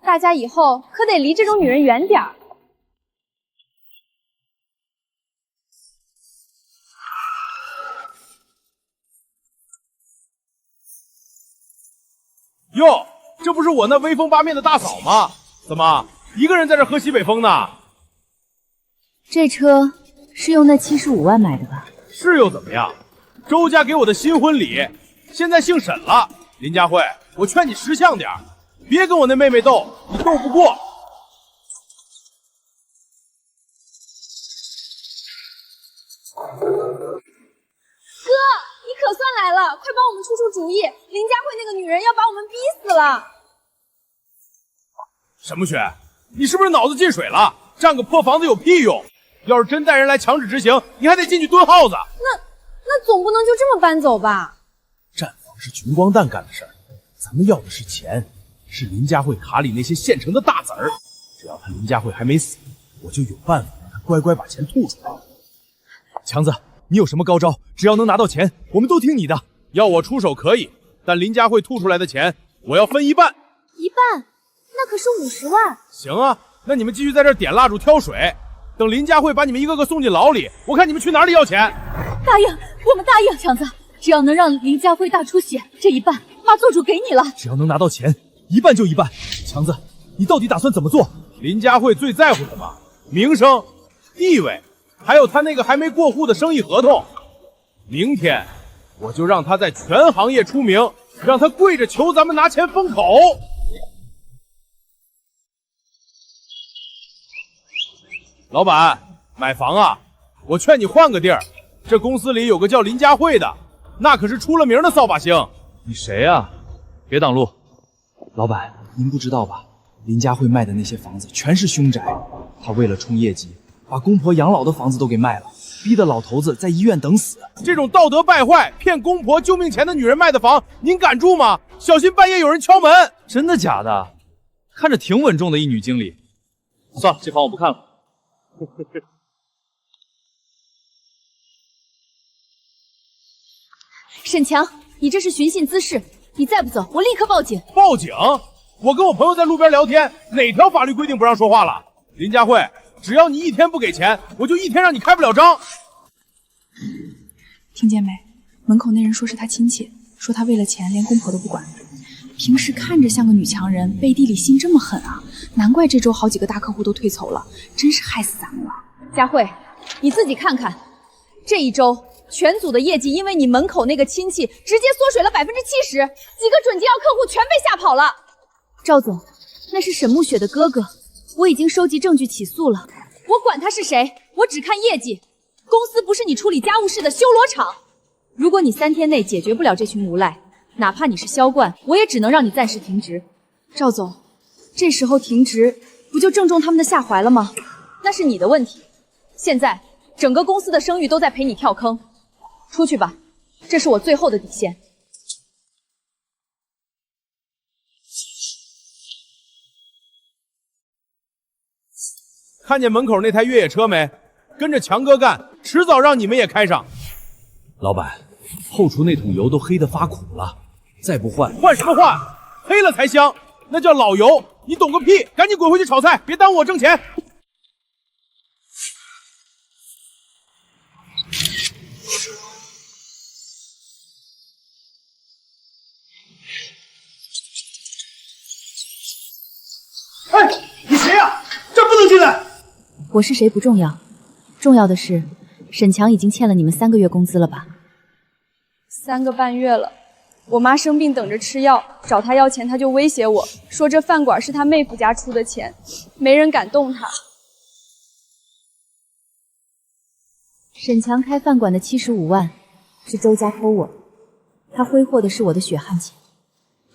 大家以后可得离这种女人远点儿。哟，这不是我那威风八面的大嫂吗？怎么一个人在这喝西北风呢？这车是用那75万买的吧？是又怎么样？周家给我的新婚礼，现在姓沈了。林佳慧，我劝你识相点，别跟我那妹妹斗，你斗不过。哥，你可算来了，快帮我们出出主意！林佳慧那个女人要把我们逼死了。沈慕雪，你是不是脑子进水了？占个破房子有屁用？要是真带人来强制执行，你还得进去蹲耗子。那总不能就这么搬走吧？占房是穷光蛋干的事儿，咱们要的是钱，是林佳慧卡里那些现成的大子儿。只要他林佳慧还没死，我就有办法让他乖乖把钱吐出来。强子，你有什么高招？只要能拿到钱，我们都听你的。要我出手可以，但林佳慧吐出来的钱，我要分一半。一半？那可是50万。行啊，那你们继续在这儿点蜡烛挑水，等林佳慧把你们一个个送进牢里，我看你们去哪里要钱。答应，我们答应，强子，只要能让林佳慧大出血，这一半妈做主给你了。只要能拿到钱，一半就一半。强子，你到底打算怎么做？林佳慧最在乎什么？名声、地位，还有他那个还没过户的生意合同。明天我就让他在全行业出名，让他跪着求咱们拿钱封口。老板，买房啊？我劝你换个地儿。这公司里有个叫林佳慧的，那可是出了名的扫把星。你谁呀？别挡路。老板，您不知道吧？林佳慧卖的那些房子全是凶宅，她为了冲业绩，把公婆养老的房子都给卖了，逼得老头子在医院等死。这种道德败坏、骗公婆救命钱的女人卖的房，您敢住吗？小心半夜有人敲门！真的假的？看着挺稳重的一女经理。算了，这房我不看了。沈强，你这是寻衅滋事，你再不走，我立刻报警！报警？我跟我朋友在路边聊天，哪条法律规定不让说话了？林佳慧，只要你一天不给钱，我就一天让你开不了张。听见没？门口那人说是他亲戚，说他为了钱连公婆都不管。平时看着像个女强人，背地里心这么狠啊！难怪这周好几个大客户都退筹了，真是害死咱们了。佳慧，你自己看看，这一周全组的业绩因为你门口那个亲戚直接缩水了70%，几个准接要客户全被吓跑了。赵总，那是沈暮雪的哥哥，我已经收集证据起诉了。我管他是谁，我只看业绩。公司不是你处理家务事的修罗场。如果你3天内解决不了这群无赖，哪怕你是销冠，我也只能让你暂时停职。赵总，这时候停职，不就正中他们的下怀了吗？那是你的问题。现在整个公司的声誉都在陪你跳坑，出去吧，这是我最后的底线。看见门口那台越野车没？跟着强哥干，迟早让你们也开上。老板，后厨那桶油都黑得发苦了，再不换，换什么换？黑了才香，那叫老油，你懂个屁！赶紧滚回去炒菜，别耽误我挣钱。哎，你谁呀？这不能进来！我是谁不重要，重要的是沈强已经欠了你们3个月工资了吧？3个半月了。我妈生病等着吃药，找他要钱，他就威胁我说这饭馆是他妹夫家出的钱，没人敢动他。沈强开饭馆的75万是周家偷我，他挥霍的是我的血汗钱，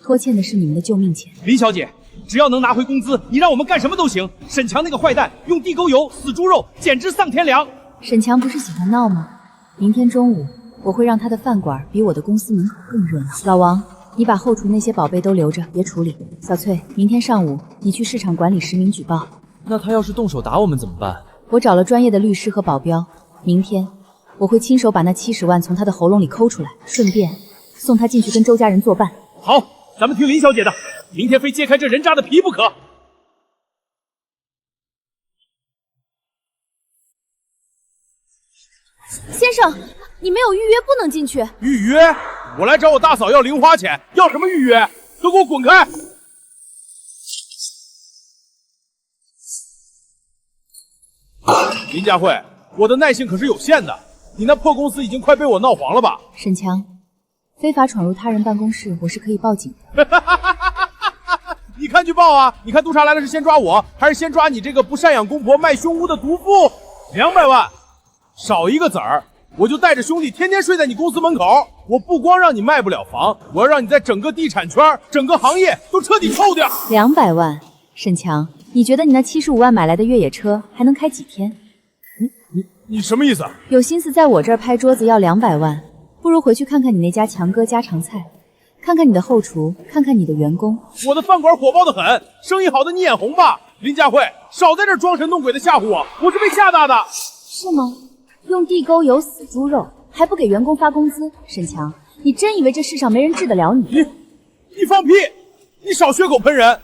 拖欠的是你们的救命钱。林小姐，只要能拿回工资，你让我们干什么都行。沈强那个坏蛋用地沟油、死猪肉，简直丧天良。沈强不是喜欢闹吗？明天中午我会让他的饭馆比我的公司门口更热闹。老王，你把后厨那些宝贝都留着，别处理。小翠，明天上午你去市场管理实名举报。那他要是动手打我们怎么办？我找了专业的律师和保镖，明天我会亲手把那70万从他的喉咙里抠出来，顺便送他进去跟周家人作伴。好，咱们听林小姐的，明天非揭开这人渣的皮不可。先生，你没有预约不能进去。预约？我来找我大嫂要零花钱，要什么预约？都给我滚开！林佳慧，我的耐性可是有限的，你那破公司已经快被我闹黄了吧？沈强，非法闯入他人办公室，我是可以报警的。你看去报啊！你看督察来了是先抓我，还是先抓你这个不赡养公婆、卖凶屋的毒妇？200万，少一个子儿，我就带着兄弟天天睡在你公司门口。我不光让你卖不了房，我要让你在整个地产圈、整个行业都彻底臭掉。200万，沈强，你觉得你那75万买来的越野车还能开几天？你什么意思？有心思在我这儿拍桌子要200万，不如回去看看你那家强哥家常菜，看看你的后厨，看看你的员工。我的饭馆火爆得很，生意好的你眼红吧？林佳慧，少在这装神弄鬼的吓唬我，我是被吓大的。是吗？用地沟油、死猪肉，还不给员工发工资？沈强，你真以为这世上没人治得了你？你放屁！你少血口喷人！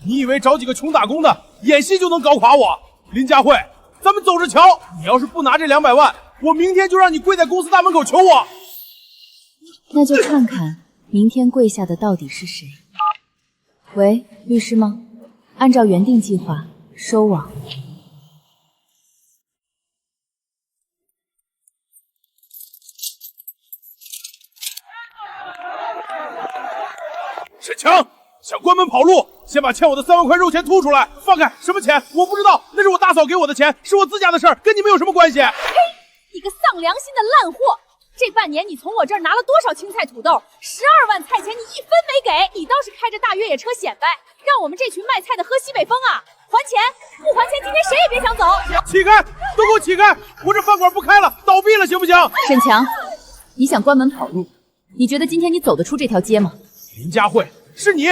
你以为找几个穷打工的演戏就能搞垮我？林佳慧，咱们走着瞧！你要是不拿这200万，我明天就让你跪在公司大门口求我。那就看看明天跪下的到底是谁。喂，律师吗？按照原定计划收网。沈强想关门跑路，先把欠我的3万块肉钱吐出来！放开！什么钱？我不知道，那是我大嫂给我的钱，是我自家的事儿，跟你们有什么关系？呸！你个丧良心的烂货！这半年你从我这儿拿了多少青菜土豆？12万菜钱你1分没给，你倒是开着大越野车显摆，让我们这群卖菜的喝西北风啊！还钱！不还钱，今天谁也别想走！起开！都给我起开！我这饭馆不开了，倒闭了，行不行？沈强，你想关门跑路？你觉得今天你走得出这条街吗？林佳慧，是你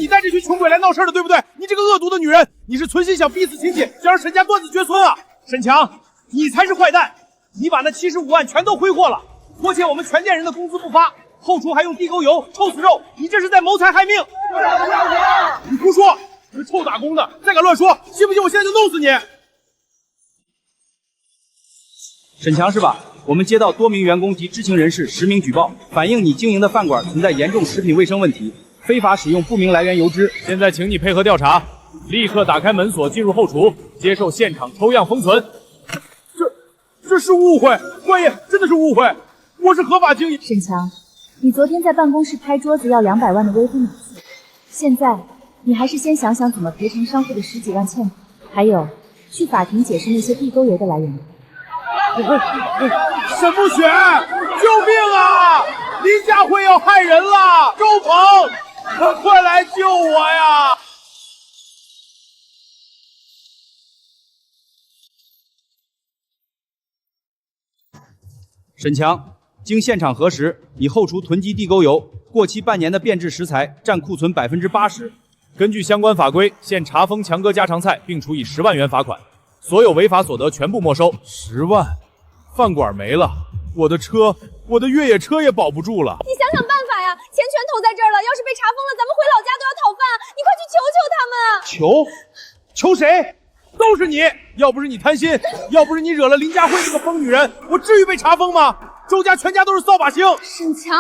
带这群穷鬼来闹事的，对不对？你这个恶毒的女人，你是存心想逼死亲戚，想让沈家断子绝孙啊！沈强，你才是坏蛋！你把那75万全都挥霍了，拖欠我们全店人的工资不发，后厨还用地沟油臭死肉，你这是在谋财害命！你胡说！你个臭打工的，再敢乱说，信不信我现在就弄死你？沈强是吧？我们接到多名员工及知情人士实名举报，反映你经营的饭馆存在严重食品卫生问题，非法使用不明来源油脂。现在请你配合调查，立刻打开门锁进入后厨，接受现场抽样封存。这是误会，关爷真的是误会，我是合法经营。沈强，你昨天在办公室拍桌子要200万的微风武器，现在你还是先想想怎么赔偿商户的10几万欠款，还有去法庭解释那些地沟油的来源。沈不雪，救命啊！林佳慧要害人了！周鹏，快来救我呀！沈强，经现场核实，你后厨囤积地沟油，过期半年的变质食材占库存80%。根据相关法规，现查封强哥家常菜，并处以10万元罚款，所有违法所得全部没收。10万，饭馆没了，我的车，我的越野车也保不住了。你想想办法呀，钱全投在这儿了，要是被查封了，咱们回老家都要讨饭，你快去求求他们。求谁？都是你！要不是你贪心，要不是你惹了林佳慧这个疯女人，我至于被查封吗？周家全家都是扫把星。沈强，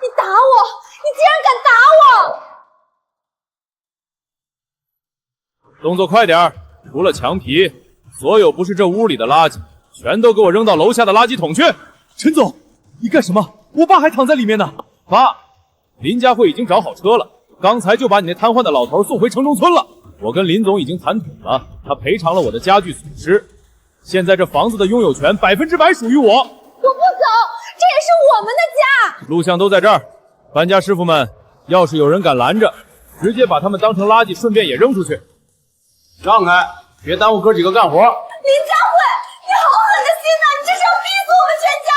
你打我！你竟然敢打我！动作快点，除了墙皮，所有不是这屋里的垃圾，全都给我扔到楼下的垃圾桶去。陈总，你干什么？我爸还躺在里面呢。爸，林佳慧已经找好车了，刚才就把你那瘫痪的老头送回城中村了。我跟林总已经谈妥了，他赔偿了我的家具损失。现在这房子的拥有权100%属于我。我不走，这也是我们的家。录像都在这儿，搬家师傅们，要是有人敢拦着，直接把他们当成垃圾，顺便也扔出去。让开，别耽误哥几个干活。林佳慧，你好狠的心呐！你这是要逼死我们全家！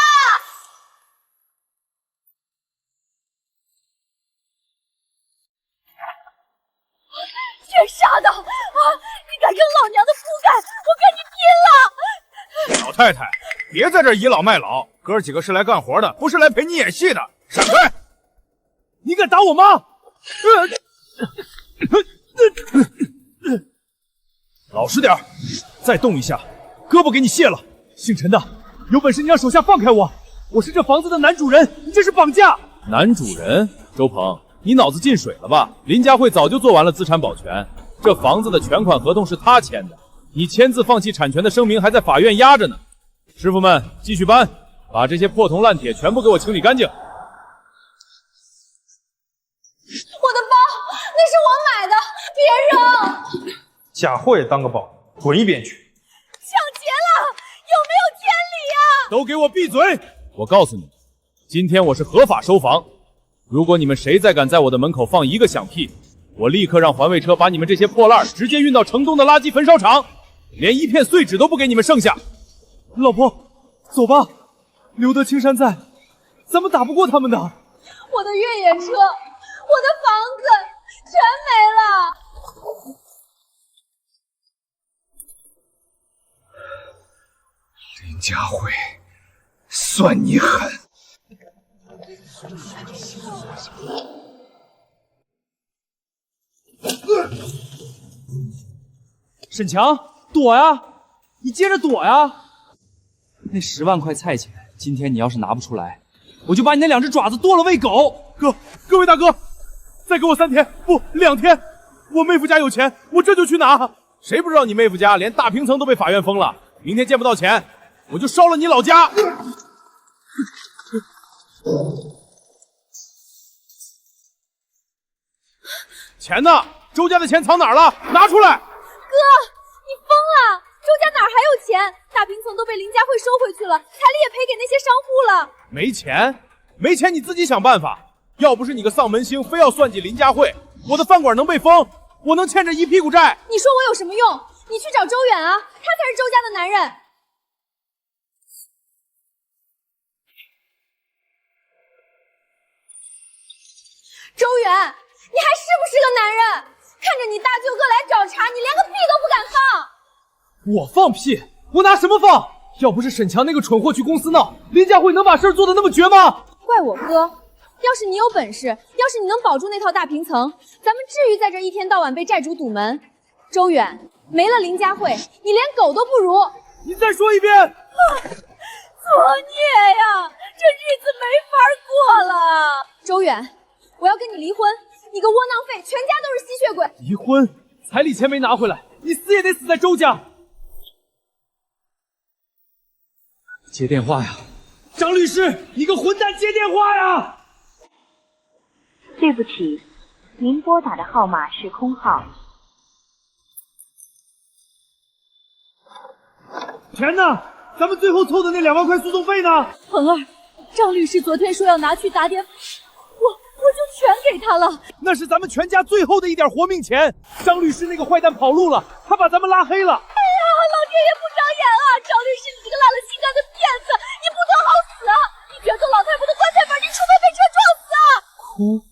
这傻的啊！你敢跟老娘的夫干，我跟你拼了！老太太，别在这倚老卖老，哥几个是来干活的，不是来陪你演戏的。闪开！你敢打我妈？老实点，再动一下，胳膊给你卸了。姓陈的，有本事你让手下放开我！我是这房子的男主人，你这是绑架！男主人？周鹏，你脑子进水了吧？林佳慧早就做完了资产保全，这房子的全款合同是他签的，你签字放弃产权的声明还在法院压着呢。师傅们，继续搬，把这些破铜烂铁全部给我清理干净。我的包，那是我买的，别扔！佳慧当个宝，滚一边去！抢劫了，有没有天理呀？都给我闭嘴！我告诉你，今天我是合法收房，如果你们谁再敢在我的门口放一个响屁，我立刻让环卫车把你们这些破烂直接运到城东的垃圾焚烧厂，连一片碎纸都不给你们剩下。老婆，走吧，留得青山在，咱们打不过他们的。我的越野车，我的房子全没了。林佳慧，算你狠！沈强，躲呀！你接着躲呀！那10万块菜钱，今天你要是拿不出来，我就把你那2只爪子剁了喂狗！各位大哥，再给我3天，不2天，我妹夫家有钱，我这就去拿。谁不知道你妹夫家连大平层都被法院封了？明天见不到钱，我就烧了你老家！钱呢？周家的钱藏哪儿了？拿出来！哥，你疯了！周家哪还有钱？大平层都被林家慧收回去了，彩礼也赔给那些商户了。没钱？没钱你自己想办法。要不是你个丧门星非要算计林家慧，我的饭馆能被封，我能欠着一屁股债。你说我有什么用？你去找周远啊，他才是周家的男人。周远，你还是不是个男人？看着你大舅哥来找茬，你连个屁都不敢放。我放屁？我拿什么放？要不是沈强那个蠢货去公司闹，林家慧能把事做得那么绝吗？怪我哥。要是你有本事，要是你能保住那套大平层，咱们至于在这一天到晚被债主堵门？周远，没了林家慧，你连狗都不如。你再说一遍！作孽呀，这日子没法过了。周远，我要跟你离婚，你个窝囊废，全家都是吸血鬼。离婚？彩礼钱没拿回来，你死也得死在周家。接电话呀，张律师，你个混蛋，接电话呀！对不起，您拨打的号码是空号。钱呢？咱们最后凑的那2万块诉讼费呢？鹏儿，张律师昨天说要拿去打点，我就全给他了。那是咱们全家最后的一点活命钱。张律师那个坏蛋跑路了，他把咱们拉黑了。哎呀，老天爷不长眼啊！张律师，你这个烂了心肝的骗子，你不得好死啊！你卷走老太婆的棺材本，你除非被车撞死啊！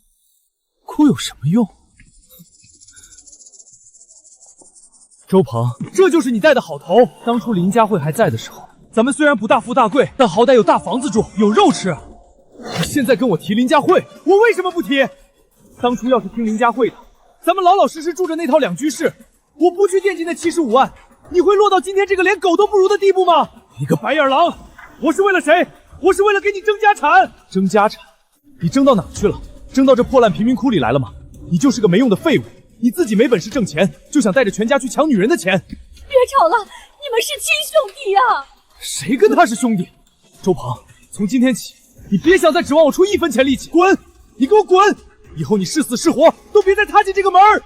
哭有什么用？周鹏，这就是你带的好头。当初林家慧还在的时候，咱们虽然不大富大贵，但好歹有大房子住，有肉吃。你现在跟我提林家慧，我为什么不提？当初要是听林家慧的，咱们老老实实住着那套2居室，我不去惦记那75万，你会落到今天这个连狗都不如的地步吗？你个白眼狼！我是为了谁？我是为了给你争家产。争家产？你争到哪去了？争到这破烂贫民窟里来了吗？你就是个没用的废物，你自己没本事挣钱，就想带着全家去抢女人的钱。别吵了，你们是亲兄弟呀！谁跟他是兄弟？周鹏，从今天起，你别想再指望我出1分钱力气，滚！你给我滚！以后你是死是活都别再踏进这个门儿。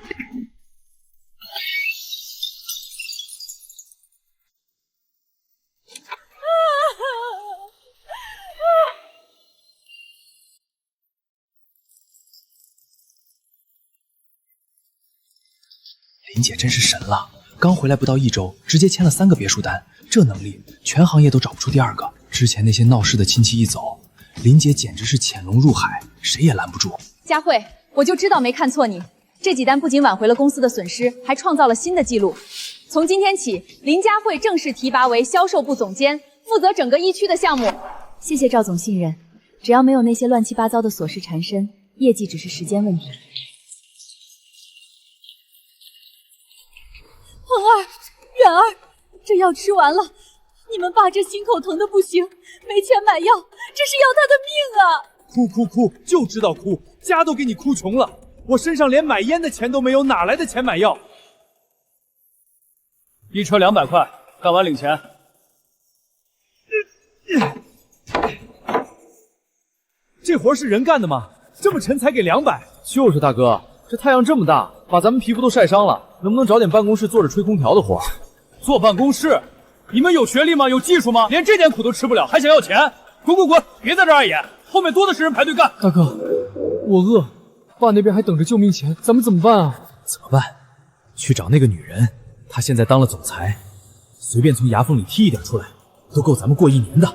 林姐真是神了，刚回来不到1周，直接签了3个别墅单，这能力全行业都找不出第2个。之前那些闹事的亲戚一走，林姐简直是潜龙入海，谁也拦不住。佳慧，我就知道没看错你，这几单不仅挽回了公司的损失，还创造了新的纪录。从今天起，林佳慧正式提拔为销售部总监，负责整个1区的项目。谢谢赵总信任，只要没有那些乱七八糟的琐事缠身，业绩只是时间问题。鹏儿、远儿，这药吃完了，你们爸这心口疼的不行，没钱买药，这是要他的命啊！哭，就知道哭，家都给你哭穷了，我身上连买烟的钱都没有，哪来的钱买药？一车200块，干完领钱。这活是人干的吗？这么沉才给200？就是大哥，这太阳这么大，把咱们皮肤都晒伤了，能不能找点办公室坐着吹空调的活？坐办公室？你们有学历吗？有技术吗？连这点苦都吃不了，还想要钱？滚！别在这碍眼，后面多的是人排队干。大哥，我饿，爸那边还等着救命钱，咱们怎么办啊？怎么办？去找那个女人，她现在当了总裁，随便从牙缝里踢一点出来，都够咱们过1年的。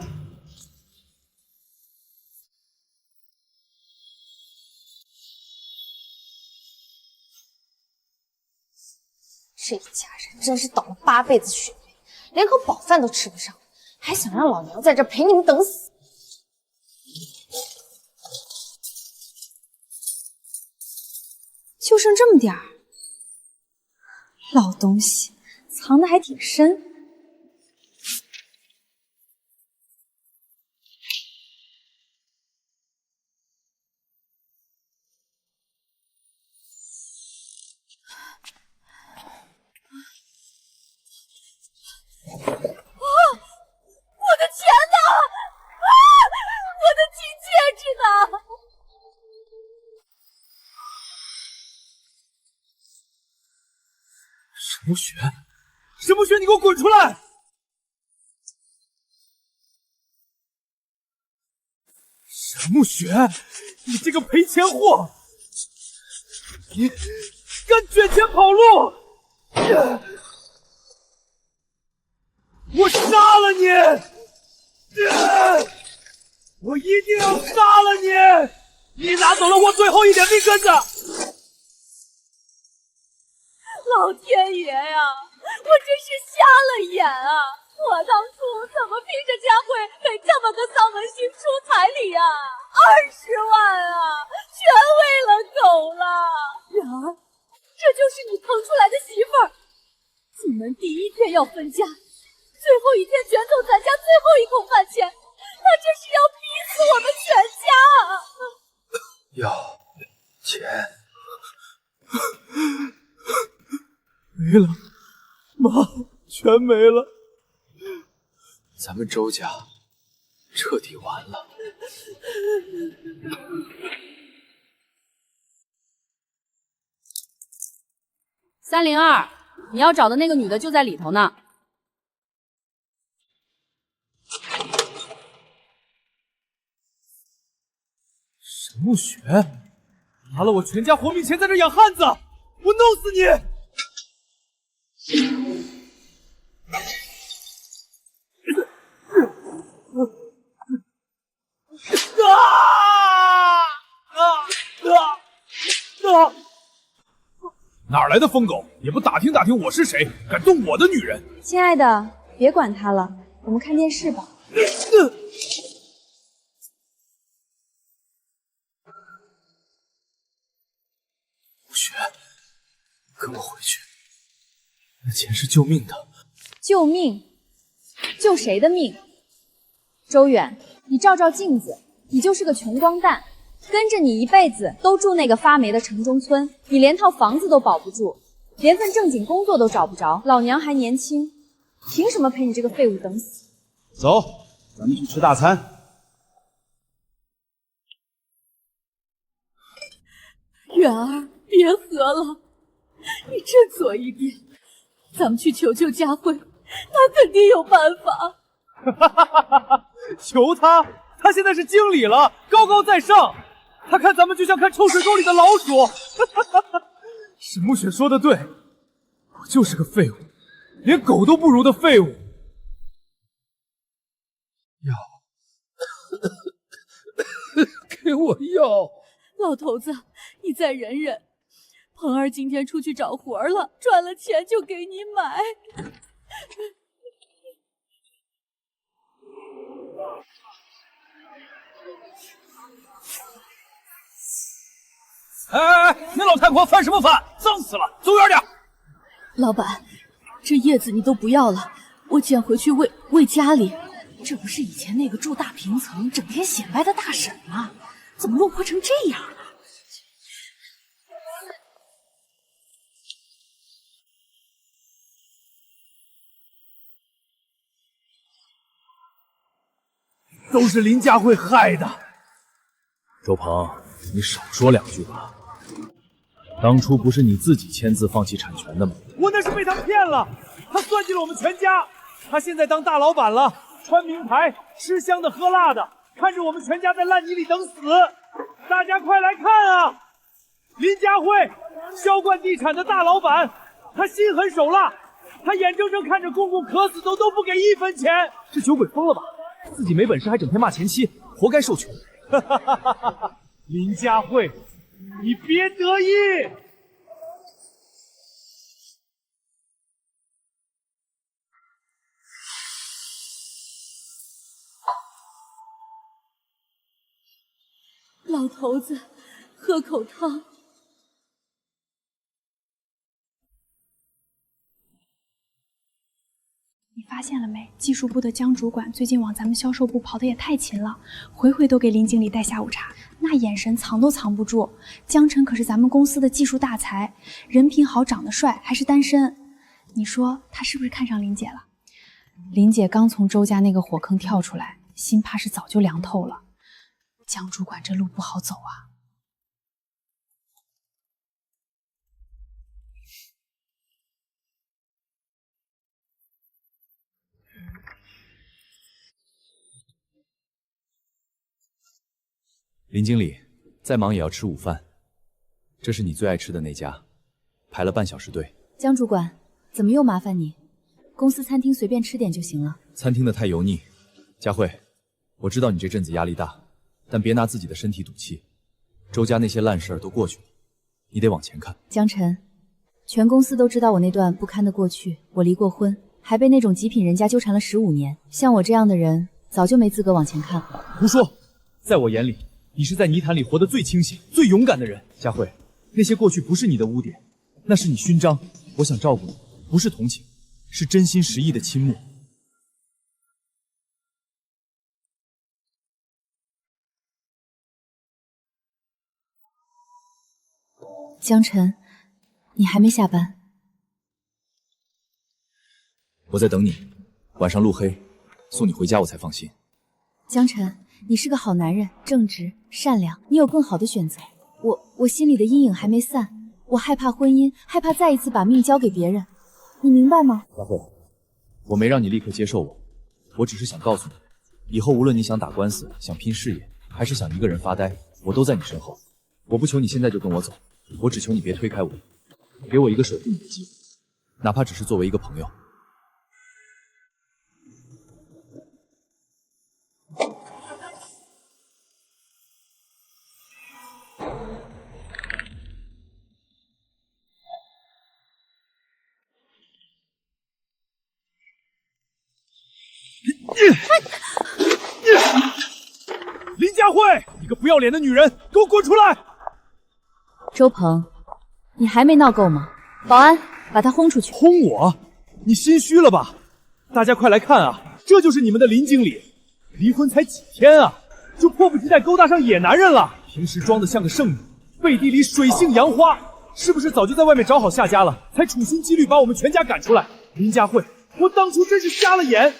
这一家人真是倒了8辈子血霉，连口饱饭都吃不上，还想让老娘在这陪你们等死。就剩这么点儿，老东西藏得还挺深。沈慕雪，沈慕雪，你给我滚出来！沈慕雪，你这个赔钱货！你敢卷钱跑路！我杀了你！我一定要杀了你！你拿走了我最后一点命根子！老天爷呀，我真是瞎了眼啊！我当初怎么逼着佳慧给这么个丧门星出彩礼啊？20万啊，全喂了狗了！然而，这就是你疼出来的媳妇儿。进门第一天要分家，最后一天卷走咱家最后一口饭钱，那这是要逼死我们全家啊！要钱。没了，妈，全没了，咱们周家彻底完了。302，你要找的那个女的就在里头呢。沈慕雪，拿了我全家活命钱在这养汉子，我弄死你！哪来的疯狗？也不打听打听我是谁，敢动我的女人！亲爱的，别管他了，我们看电视吧。慕雪，跟我回去，那钱是救命的。救命？救谁的命？周远，你照照镜子，你就是个穷光蛋。跟着你一辈子都住那个发霉的城中村，你连套房子都保不住，连份正经工作都找不着，老娘还年轻，凭什么陪你这个废物等死？走，咱们去吃大餐。远儿，别喝了，你振作一点，咱们去求求佳慧，她肯定有办法。求他？他现在是经理了，高高在上。他看咱们就像看臭水沟里的老鼠。沈慕雪说的对，我就是个废物，连狗都不如的废物。给我药。老头子，你再忍忍，鹏儿今天出去找活了，赚了钱就给你买。哎，那老太婆翻什么翻？脏死了，走远点。老板，这叶子你都不要了，我捡回去喂家里。这不是以前那个住大平层、整天显摆的大婶吗？怎么落魄成这样了？都是林佳慧害的。周鹏，你少说2句吧。当初不是你自己签字放弃产权的吗？我那是被他骗了，他算计了我们全家。他现在当大老板了，穿名牌，吃香的喝辣的，看着我们全家在烂泥里等死。大家快来看啊！林佳慧，销冠地产的大老板，他心狠手辣，他眼睁睁看着公公渴死都不给1分钱。这酒鬼疯了吧？自己没本事还整天骂前妻，活该受穷。林佳慧，你别得意。老头子，喝口汤。你发现了没？技术部的江主管最近往咱们销售部跑得也太勤了，回回都给林经理带下午茶，那眼神藏都藏不住。江晨可是咱们公司的技术大才，人品好，长得帅，还是单身。你说他是不是看上林姐了？林姐刚从周家那个火坑跳出来，心怕是早就凉透了。江主管这路不好走啊。林经理，再忙也要吃午饭。这是你最爱吃的那家，排了半小时队。江主管，怎么又麻烦你？公司餐厅随便吃点就行了。餐厅的太油腻。佳慧，我知道你这阵子压力大，但别拿自己的身体赌气。周家那些烂事儿都过去了，你得往前看。江晨，全公司都知道我那段不堪的过去，我离过婚，还被那种极品人家纠缠了15年。像我这样的人，早就没资格往前看了。胡说！在我眼里，你是在泥潭里活得最清醒、最勇敢的人。佳慧，那些过去不是你的污点，那是你勋章。我想照顾你，不是同情，是真心实意的倾慕。江晨，你还没下班？我在等你，晚上路黑，送你回家我才放心。江晨，你是个好男人，正直善良，你有更好的选择。我心里的阴影还没散，我害怕婚姻，害怕再一次把命交给别人，你明白吗？佳慧，我没让你立刻接受我，我只是想告诉你，以后无论你想打官司、想拼事业，还是想一个人发呆，我都在你身后。我不求你现在就跟我走，我只求你别推开我，给我一个守护你的机会，哪怕只是作为一个朋友。林佳慧，你个不要脸的女人，给我滚出来！周鹏，你还没闹够吗？保安，把他轰出去！轰我？你心虚了吧？大家快来看啊，这就是你们的林经理，离婚才几天啊，就迫不及待勾搭上野男人了。平时装得像个圣女，背地里水性杨花，是不是早就在外面找好下家了，才处心积虑把我们全家赶出来？林佳慧，我当初真是瞎了眼。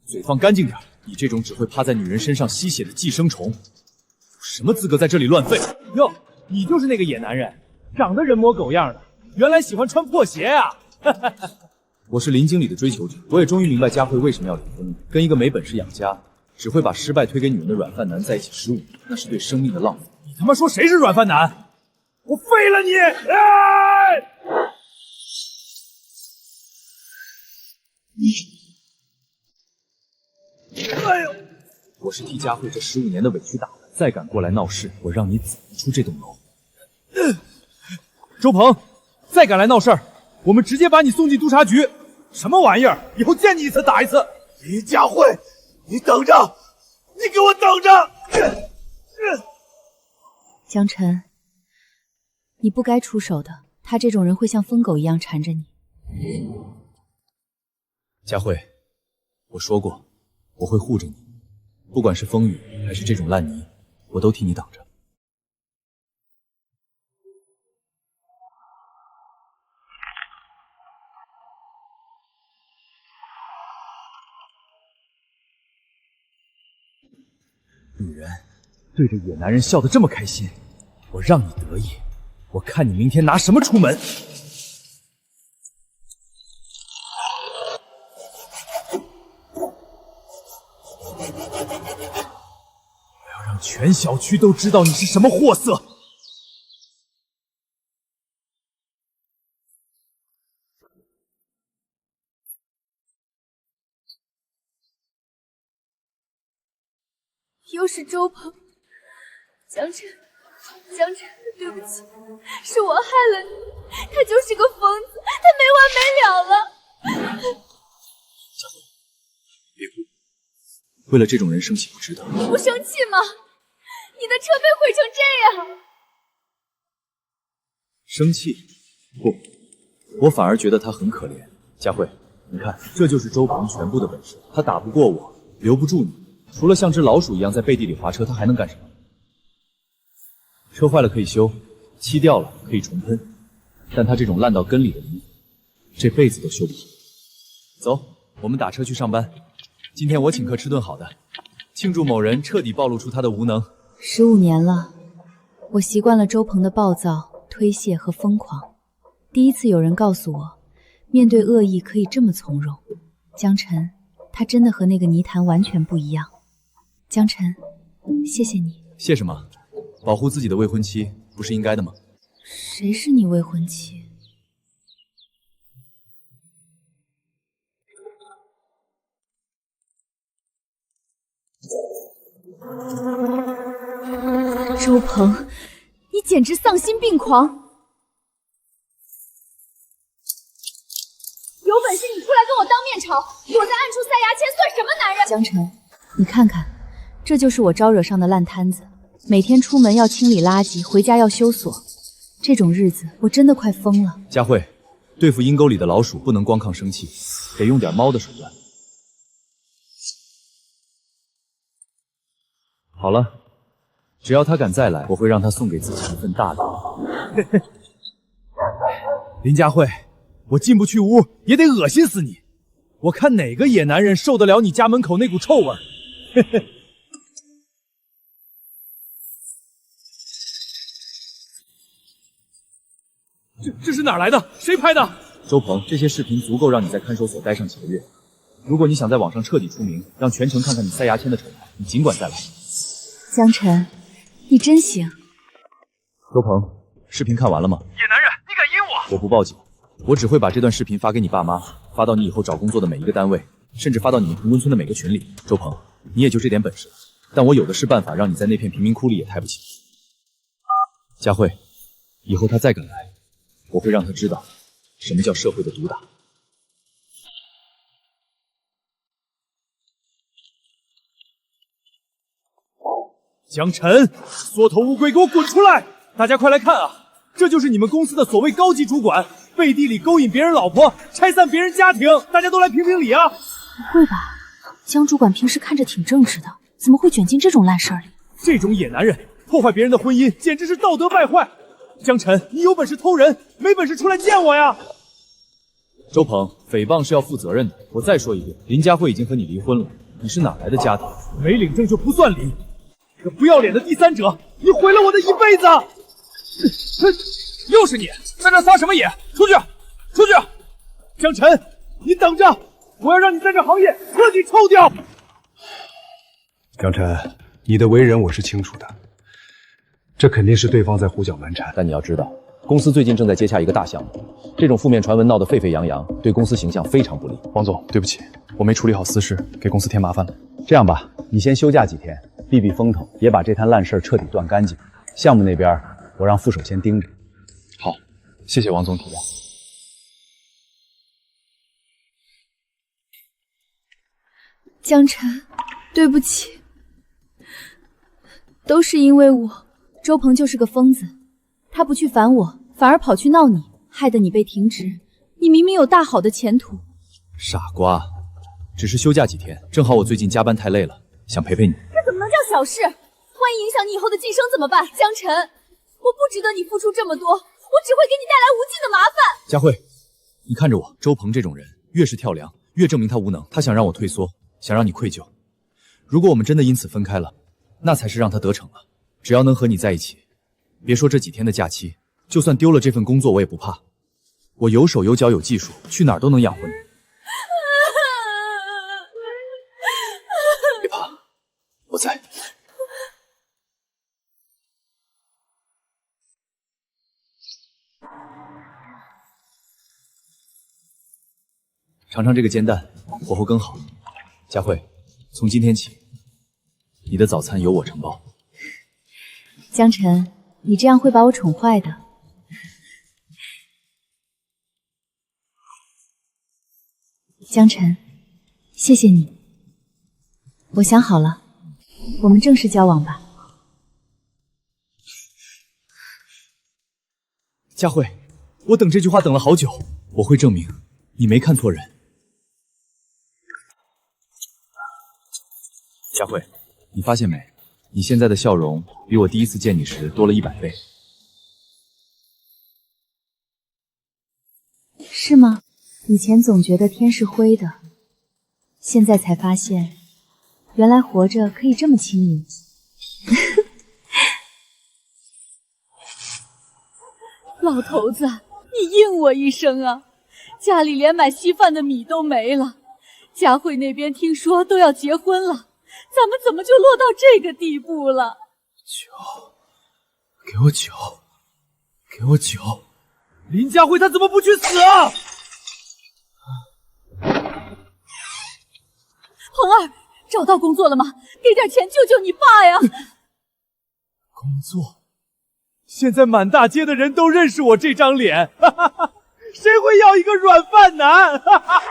嘴放干净点，你这种只会趴在女人身上吸血的寄生虫，有什么资格在这里乱吠？哟，你就是那个野男人，长得人模狗样的，原来喜欢穿破鞋啊！我是林经理的追求者，我也终于明白佳慧为什么要离婚了。跟一个没本事养家，只会把失败推给女人的软饭男在一起15年，那是对生命的浪费。你他妈说谁是软饭男？我废了你！哎！哎呦！我是替佳慧这15年的委屈打的，再敢过来闹事，我让你走不出这栋楼。周鹏，再敢来闹事儿，我们直接把你送进督察局！什么玩意儿？以后见你一次打一次！林佳慧，你等着，你给我等着！江晨，你不该出手的，他这种人会像疯狗一样缠着你。佳慧，我说过，我会护着你，不管是风雨还是这种烂泥，我都替你挡着。女人对着野男人笑得这么开心，我让你得意，我看你明天拿什么出门！我要让全小区都知道你是什么货色！又是周鹏，江晨，对不起，是我害了你，他就是个疯子，他没完没了了。佳慧，别哭，为了这种人生气不值得。你不生气吗？你的车被毁成这样。生气？不，我反而觉得他很可怜。佳慧，你看，这就是周鹏全部的本事，他打不过我，留不住你。除了像只老鼠一样在背地里滑车，他还能干什么？车坏了可以修，漆掉了可以重喷，但他这种烂到根里的泥，这辈子都修不好。走，我们打车去上班。今天我请客吃顿好的，庆祝某人彻底暴露出他的无能。15年了，我习惯了周鹏的暴躁、推卸和疯狂。第一次有人告诉我，面对恶意可以这么从容。江晨，他真的和那个泥潭完全不一样。江晨，谢谢你。谢什么？保护自己的未婚妻不是应该的吗？谁是你未婚妻？周鹏，你简直丧心病狂！有本事你出来跟我当面吵，躲在暗处塞牙签算什么男人？江晨，你看看，这就是我招惹上的烂摊子，每天出门要清理垃圾，回家要修锁，这种日子我真的快疯了。佳慧，对付阴沟里的老鼠不能光靠生气，得用点猫的手段。好了，只要他敢再来，我会让他送给自己一份大礼。林佳慧，我进不去屋也得恶心死你！我看哪个野男人受得了你家门口那股臭味？这是哪来的？谁拍的？周鹏，这些视频足够让你在看守所待上几个月。如果你想在网上彻底出名，让全城看看你塞牙签的丑态，你尽管再来。江晨，你真行。周鹏，视频看完了吗？野男人，你敢阴我！我不报警，我只会把这段视频发给你爸妈，发到你以后找工作的每一个单位，甚至发到你们同温村的每个群里。周鹏，你也就这点本事了，但我有的是办法让你在那片贫民窟里也抬不起。佳慧，以后他再敢来，我会让他知道什么叫社会的毒打。江晨，缩头乌龟，给我滚出来！大家快来看啊，这就是你们公司的所谓高级主管，背地里勾引别人老婆，拆散别人家庭，大家都来评评理啊！不会吧，江主管平时看着挺正直的，怎么会卷进这种烂事儿里？这种野男人破坏别人的婚姻，简直是道德败坏！江晨，你有本事偷人，没本事出来见我呀！周鹏，诽谤是要负责任的。我再说一遍，林佳慧已经和你离婚了，你是哪来的家庭？没领证就不算离。这个不要脸的第三者，你毁了我的一辈子！又是你，在这撒什么野？出去，出去！江晨，你等着，我要让你在这行业彻底臭掉！江晨，你的为人我是清楚的，这肯定是对方在胡搅蛮缠。但你要知道，公司最近正在接洽一个大项目，这种负面传闻闹得沸沸扬扬，对公司形象非常不利。王总，对不起，我没处理好私事，给公司添麻烦了。这样吧，你先休假几天，避避风头，也把这摊烂事彻底断干净。项目那边我让副手先盯着。好，谢谢王总体谅。江晨，对不起，都是因为我。周鹏就是个疯子，他不去烦我，反而跑去闹你，害得你被停职。你明明有大好的前途。傻瓜，只是休假几天，正好我最近加班太累了，想陪陪你。这怎么能叫小事？万一影响你以后的晋升怎么办？江晨，我不值得你付出这么多，我只会给你带来无尽的麻烦。佳慧，你看着我，周鹏这种人越是跳梁，越证明他无能。他想让我退缩，想让你愧疚。如果我们真的因此分开了，那才是让他得逞了。只要能和你在一起，别说这几天的假期，就算丢了这份工作我也不怕。我有手有脚有技术，去哪儿都能养活你。别怕，我在。尝尝这个煎蛋，火候更好。佳慧，从今天起，你的早餐由我承包。江晨，你这样会把我宠坏的。江晨，谢谢你。我想好了，我们正式交往吧。佳慧，我等这句话等了好久，我会证明你没看错人。佳慧，你发现没？你现在的笑容比我第一次见你时多了100倍。是吗？以前总觉得天是灰的，现在才发现，原来活着可以这么轻盈。老头子，你应我一声啊！家里连买稀饭的米都没了，佳慧那边听说都要结婚了，咱们怎么就落到这个地步了？酒，给我酒，给我酒！林佳慧她怎么不去死啊？鹏儿，找到工作了吗？给点钱救救你爸呀！工作？现在满大街的人都认识我这张脸，哈哈哈，谁会要一个软饭男？哈哈。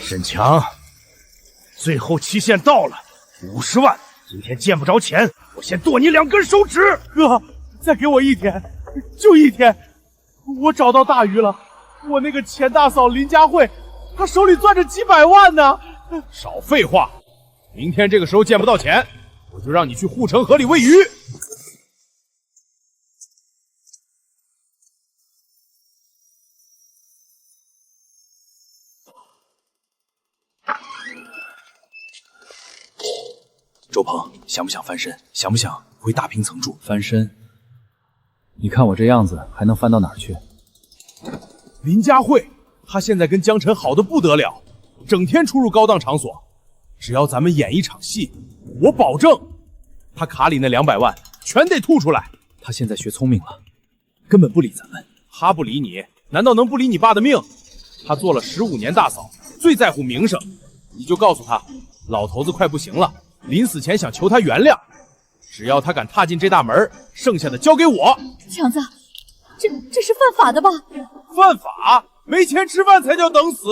沈强，最后期限到了，50万，今天见不着钱，我先剁你2根手指。哥，再给我1天，就1天，我找到大鱼了。我那个前大嫂林佳慧，她手里攥着几百万呢。少废话，明天这个时候见不到钱，我就让你去护城河里喂鱼。周鹏，想不想翻身？想不想回大平层住？翻身？你看我这样子，还能翻到哪儿去？林佳慧，她现在跟江晨好的不得了，整天出入高档场所。只要咱们演一场戏，我保证，她卡里那200万全得吐出来。她现在学聪明了，根本不理咱们。她不理你，难道能不理你爸的命？她做了15年大嫂，最在乎名声。你就告诉她，老头子快不行了，临死前想求她原谅。只要她敢踏进这大门，剩下的交给我。强子，这是犯法的吧？犯法？没钱吃饭才叫等死。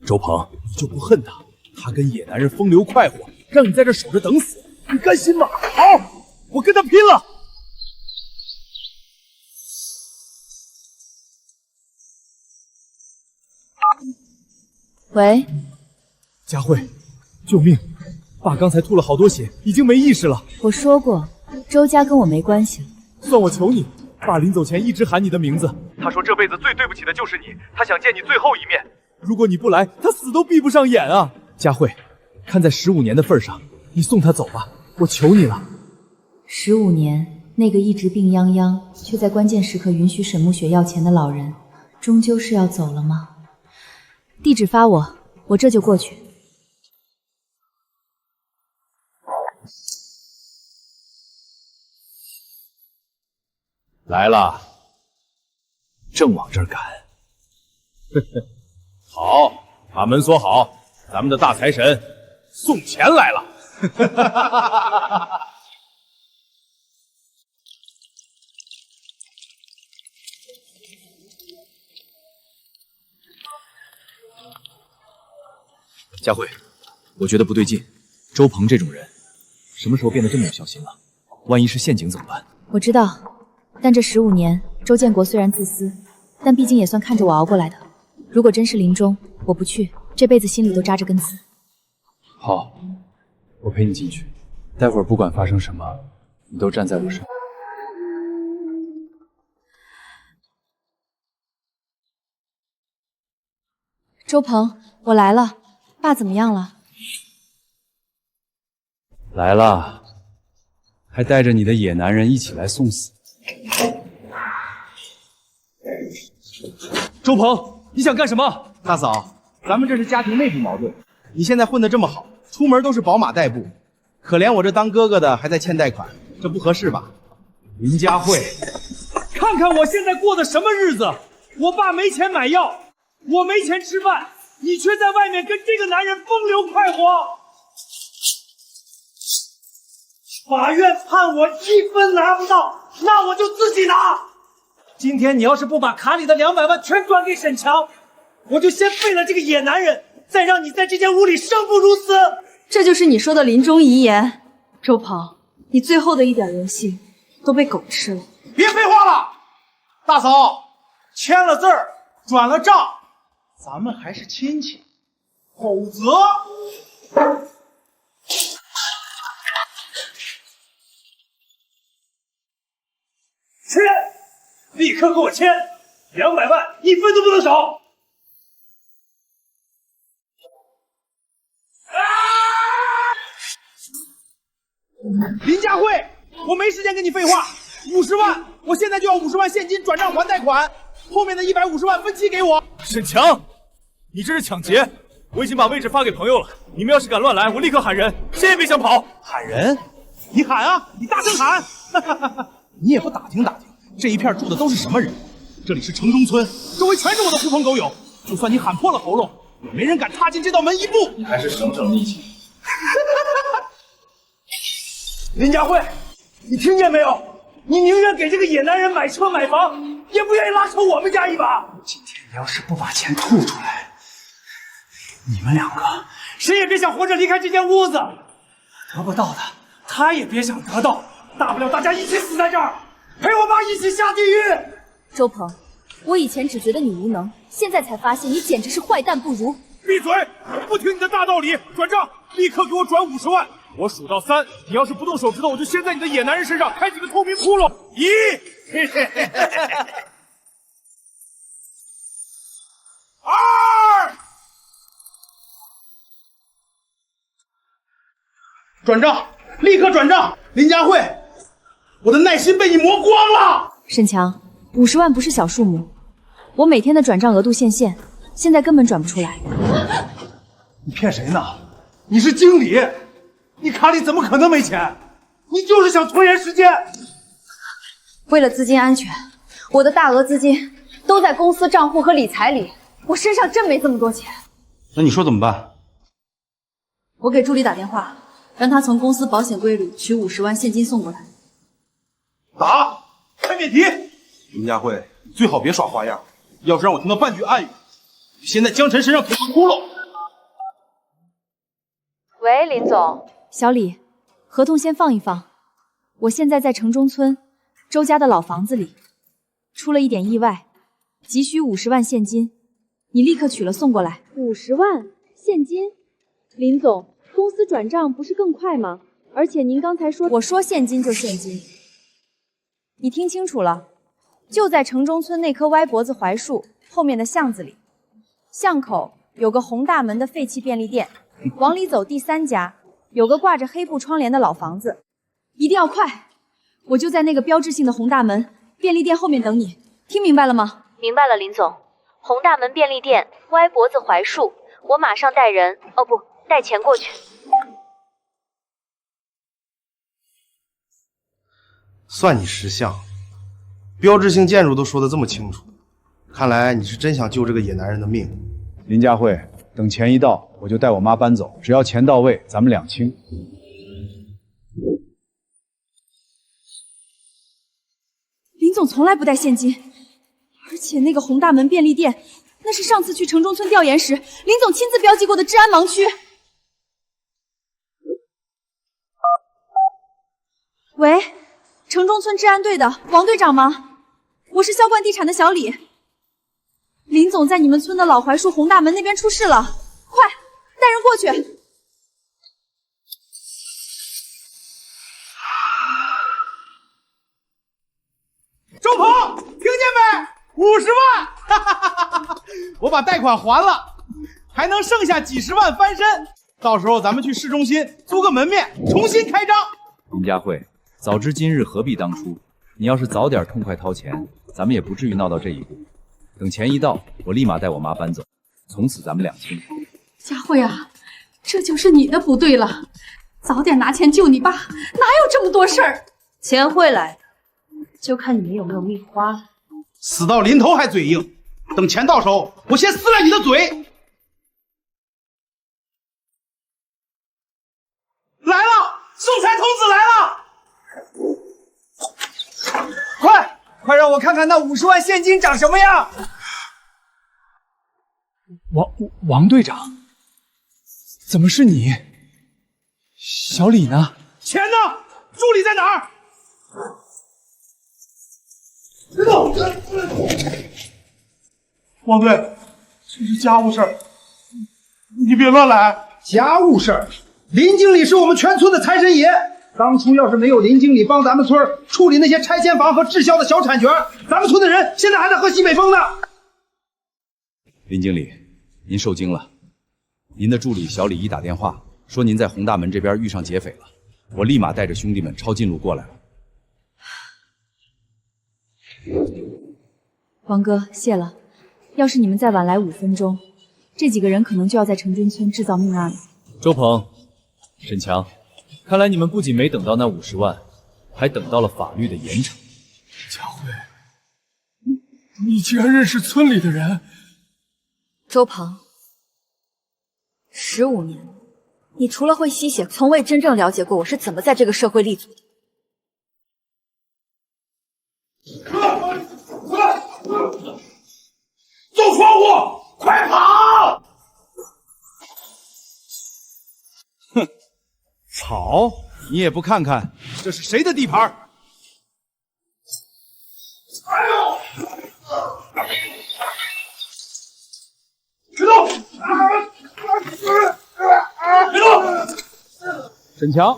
周鹏，你就不恨他？他跟野男人风流快活，让你在这守着等死，你甘心吗？好，我跟他拼了！喂，佳慧，救命！爸刚才吐了好多血，已经没意识了。我说过，周家跟我没关系。算我求你，爸临走前一直喊你的名字。他说这辈子最对不起的就是你，他想见你最后一面。如果你不来，他死都闭不上眼啊！佳慧，看在15年的份上，你送他走吧，我求你了。15年，那个一直病殃殃，却在关键时刻允许沈沐雪要钱的老人，终究是要走了吗？地址发我，我这就过去。来了，正往这儿赶。好，把门锁好，咱们的大财神送钱来了。佳慧，我觉得不对劲。周鹏这种人，什么时候变得这么有小心了？万一是陷阱怎么办？我知道，但这15年，周建国虽然自私，但毕竟也算看着我熬过来的。如果真是临终，我不去，这辈子心里都扎着根刺。好，我陪你进去。待会儿不管发生什么，你都站在我身边。周鹏，我来了，爸怎么样了？来了，还带着你的野男人一起来送死。周鹏，你想干什么？大嫂，咱们这是家庭内部矛盾。你现在混得这么好，出门都是宝马代步，可怜我这当哥哥的还在欠贷款，这不合适吧？林佳慧，看看我现在过的什么日子！我爸没钱买药，我没钱吃饭，你却在外面跟这个男人风流快活。法院判我1分拿不到，那我就自己拿。今天你要是不把卡里的200万全转给沈强，我就先废了这个野男人，再让你在这间屋里生不如死。这就是你说的临终遗言。周鹏，你最后的一点人性都被狗吃了。别废话了，大嫂，签了字儿，转了账，咱们还是亲戚，否则……签，立刻给我签，200万1分都不能少。林佳慧，我没时间跟你废话，50万，我现在就要50万现金转账还贷款。后面的150万分期给我。沈强，你这是抢劫！我已经把位置发给朋友了，你们要是敢乱来，我立刻喊人，谁也别想跑。喊人？你喊啊！你大声喊！你也不打听打听，这一片住的都是什么人？这里是城中村，周围全是我的狐朋狗友。就算你喊破了喉咙，也没人敢踏进这道门一步。你还是省省力气。林佳慧，你听见没有？你宁愿给这个野男人买车买房，也不愿意拉扯我们家一把。今天你要是不把钱吐出来，你们两个谁也别想活着离开这间屋子。得不到的，他也别想得到，大不了大家一起死在这儿，陪我妈一起下地狱。周鹏，我以前只觉得你无能，现在才发现你简直是坏蛋不如。闭嘴！不听你的大道理，转账，立刻给我转50万。我数到3，你要是不动手指头，我就先在你的野男人身上开几个透明窟窿。1、2，转账，立刻转账！林佳慧，我的耐心被你磨光了。沈强，50万不是小数目，我每天的转账额度现现，现在根本转不出来。你骗谁呢？你是经理，你卡里怎么可能没钱？你就是想拖延时间。为了资金安全，我的大额资金都在公司账户和理财里，我身上真没这么多钱。那你说怎么办？我给助理打电话，让他从公司保险柜里取50万现金送过来。打，开免提。林佳慧，你最好别耍花样，要是让我听到半句暗语，先在江晨身上捅个窟窿。喂，林总。小李，合同先放一放。我现在在城中村周家的老房子里，出了一点意外，急需50万现金，你立刻取了送过来。50万现金？林总，公司转账不是更快吗？而且您刚才说，我说现金就现金。你听清楚了，就在城中村那棵歪脖子槐树后面的巷子里，巷口有个红大门的废弃便利店，往里走第3家。有个挂着黑布窗帘的老房子，一定要快！我就在那个标志性的红大门便利店后面等你，听明白了吗？明白了，林总。红大门便利店，歪脖子槐树，我马上带人，哦不，带钱过去。算你识相，标志性建筑都说得这么清楚，看来你是真想救这个野男人的命。林佳慧，等钱一到，我就带我妈搬走，只要钱到位，咱们两清。林总从来不带现金，而且那个红大门便利店，那是上次去城中村调研时，林总亲自标记过的治安盲区。喂，城中村治安队的王队长吗？我是销冠地产的小李。林总在你们村的老槐树红大门那边出事了，快带人过去！周鹏，听见没？50万，哈哈哈！我把贷款还了，还能剩下几十万翻身。到时候咱们去市中心租个门面，重新开张。林佳慧，早知今日何必当初？你要是早点痛快掏钱，咱们也不至于闹到这一步。等钱一到，我立马带我妈搬走，从此咱们两清。佳慧啊，这就是你的不对了，早点拿钱救你爸，哪有这么多事儿？钱会来，就看你们有没有命花。死到临头还嘴硬，等钱到手，我先撕烂你的嘴！来了，送财童子来了！快让我看看那50万现金长什么样！王队长，怎么是你？小李呢？钱呢？助理在哪儿？王队，这是家务事儿，你别乱来。家务事儿，林经理是我们全村的财神爷。当初要是没有林经理帮咱们村处理那些拆迁房和滞销的小产权，咱们村的人现在还在喝西北风呢。林经理，您受惊了。您的助理小李一打电话说您在洪大门这边遇上劫匪了，我立马带着兄弟们抄近路过来了。王哥，谢了。要是你们再晚来5分钟，这几个人可能就要在城中村制造命案了。周鹏、沈强，看来你们不仅没等到那50万，还等到了法律的严惩。佳慧，你竟然认识村里的人？周鹏，15年，你除了会吸血，从未真正了解过我是怎么在这个社会立足的。走窗户，快跑！哼，跑你也不看看这是谁的地盘？哎呦！别动！别动！沈强，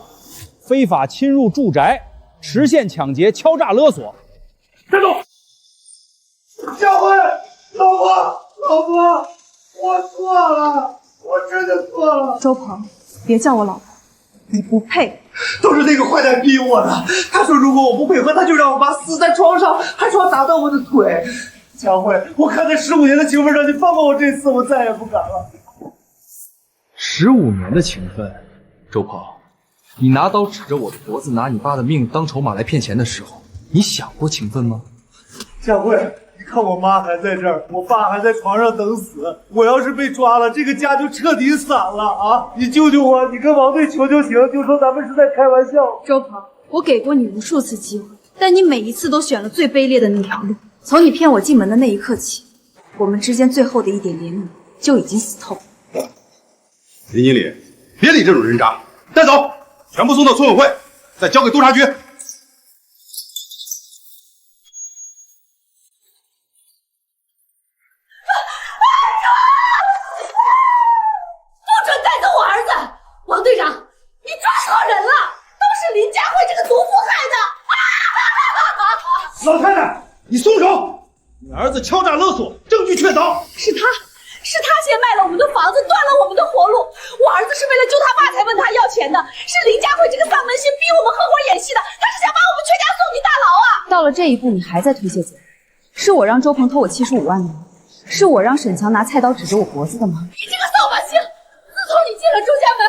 非法侵入住宅，持械抢劫、敲诈勒索。站住！佳慧，老婆，我错了，我真的错了。周鹏，别叫我老婆，你不配。都是那个坏蛋逼我的。他说如果我不配合，他就让我妈死在床上，还说要打断我的腿。佳慧，我看在15年的情分上，你放过我这次，我再也不敢了。15年的情分，周鹏，你拿刀指着我的脖子，拿你爸的命当筹码来骗钱的时候，你想过情分吗？佳慧，你看我妈还在这儿，我爸还在床上等死。我要是被抓了，这个家就彻底散了啊！你救救我，你跟王队求求情，就说咱们是在开玩笑。周鹏，我给过你无数次机会，但你每一次都选了最卑劣的那条路。从你骗我进门的那一刻起，我们之间最后的一点怜悯就已经死透。林经理，别理这种人渣，带走，全部送到村委会，再交给督察局。不准带走我儿子！王队长，你抓错人了，都是林佳慧这个毒妇害的！老太太，你松手！你儿子敲诈勒索，证据确凿。是他先卖了我们的房子，断了我们的活路。我儿子是为了救他爸才问他要钱的，是林佳慧这个丧门星逼我们合伙演戏的，他是想把我们全家送进大牢啊！到了这一步，你还在推卸责任？是我让周鹏偷我75万的吗？是我让沈强拿菜刀指着我脖子的吗？你这个扫把星，自从你进了周家门，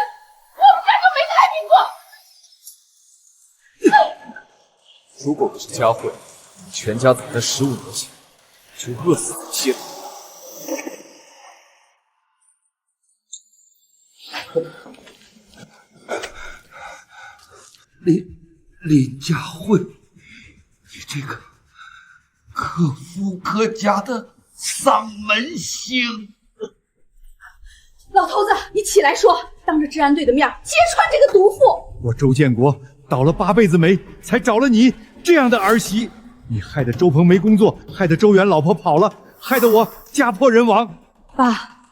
我们家就没太平过。如果不是佳慧，你全家早在15年前就饿死在街头。林佳慧，你这个可夫可家的丧门星！老头子，你起来说，当着治安队的面揭穿这个毒妇！我周建国倒了8辈子霉，才找了你这样的儿媳。你害得周鹏没工作，害得周远老婆跑了，害得我家破人亡。爸，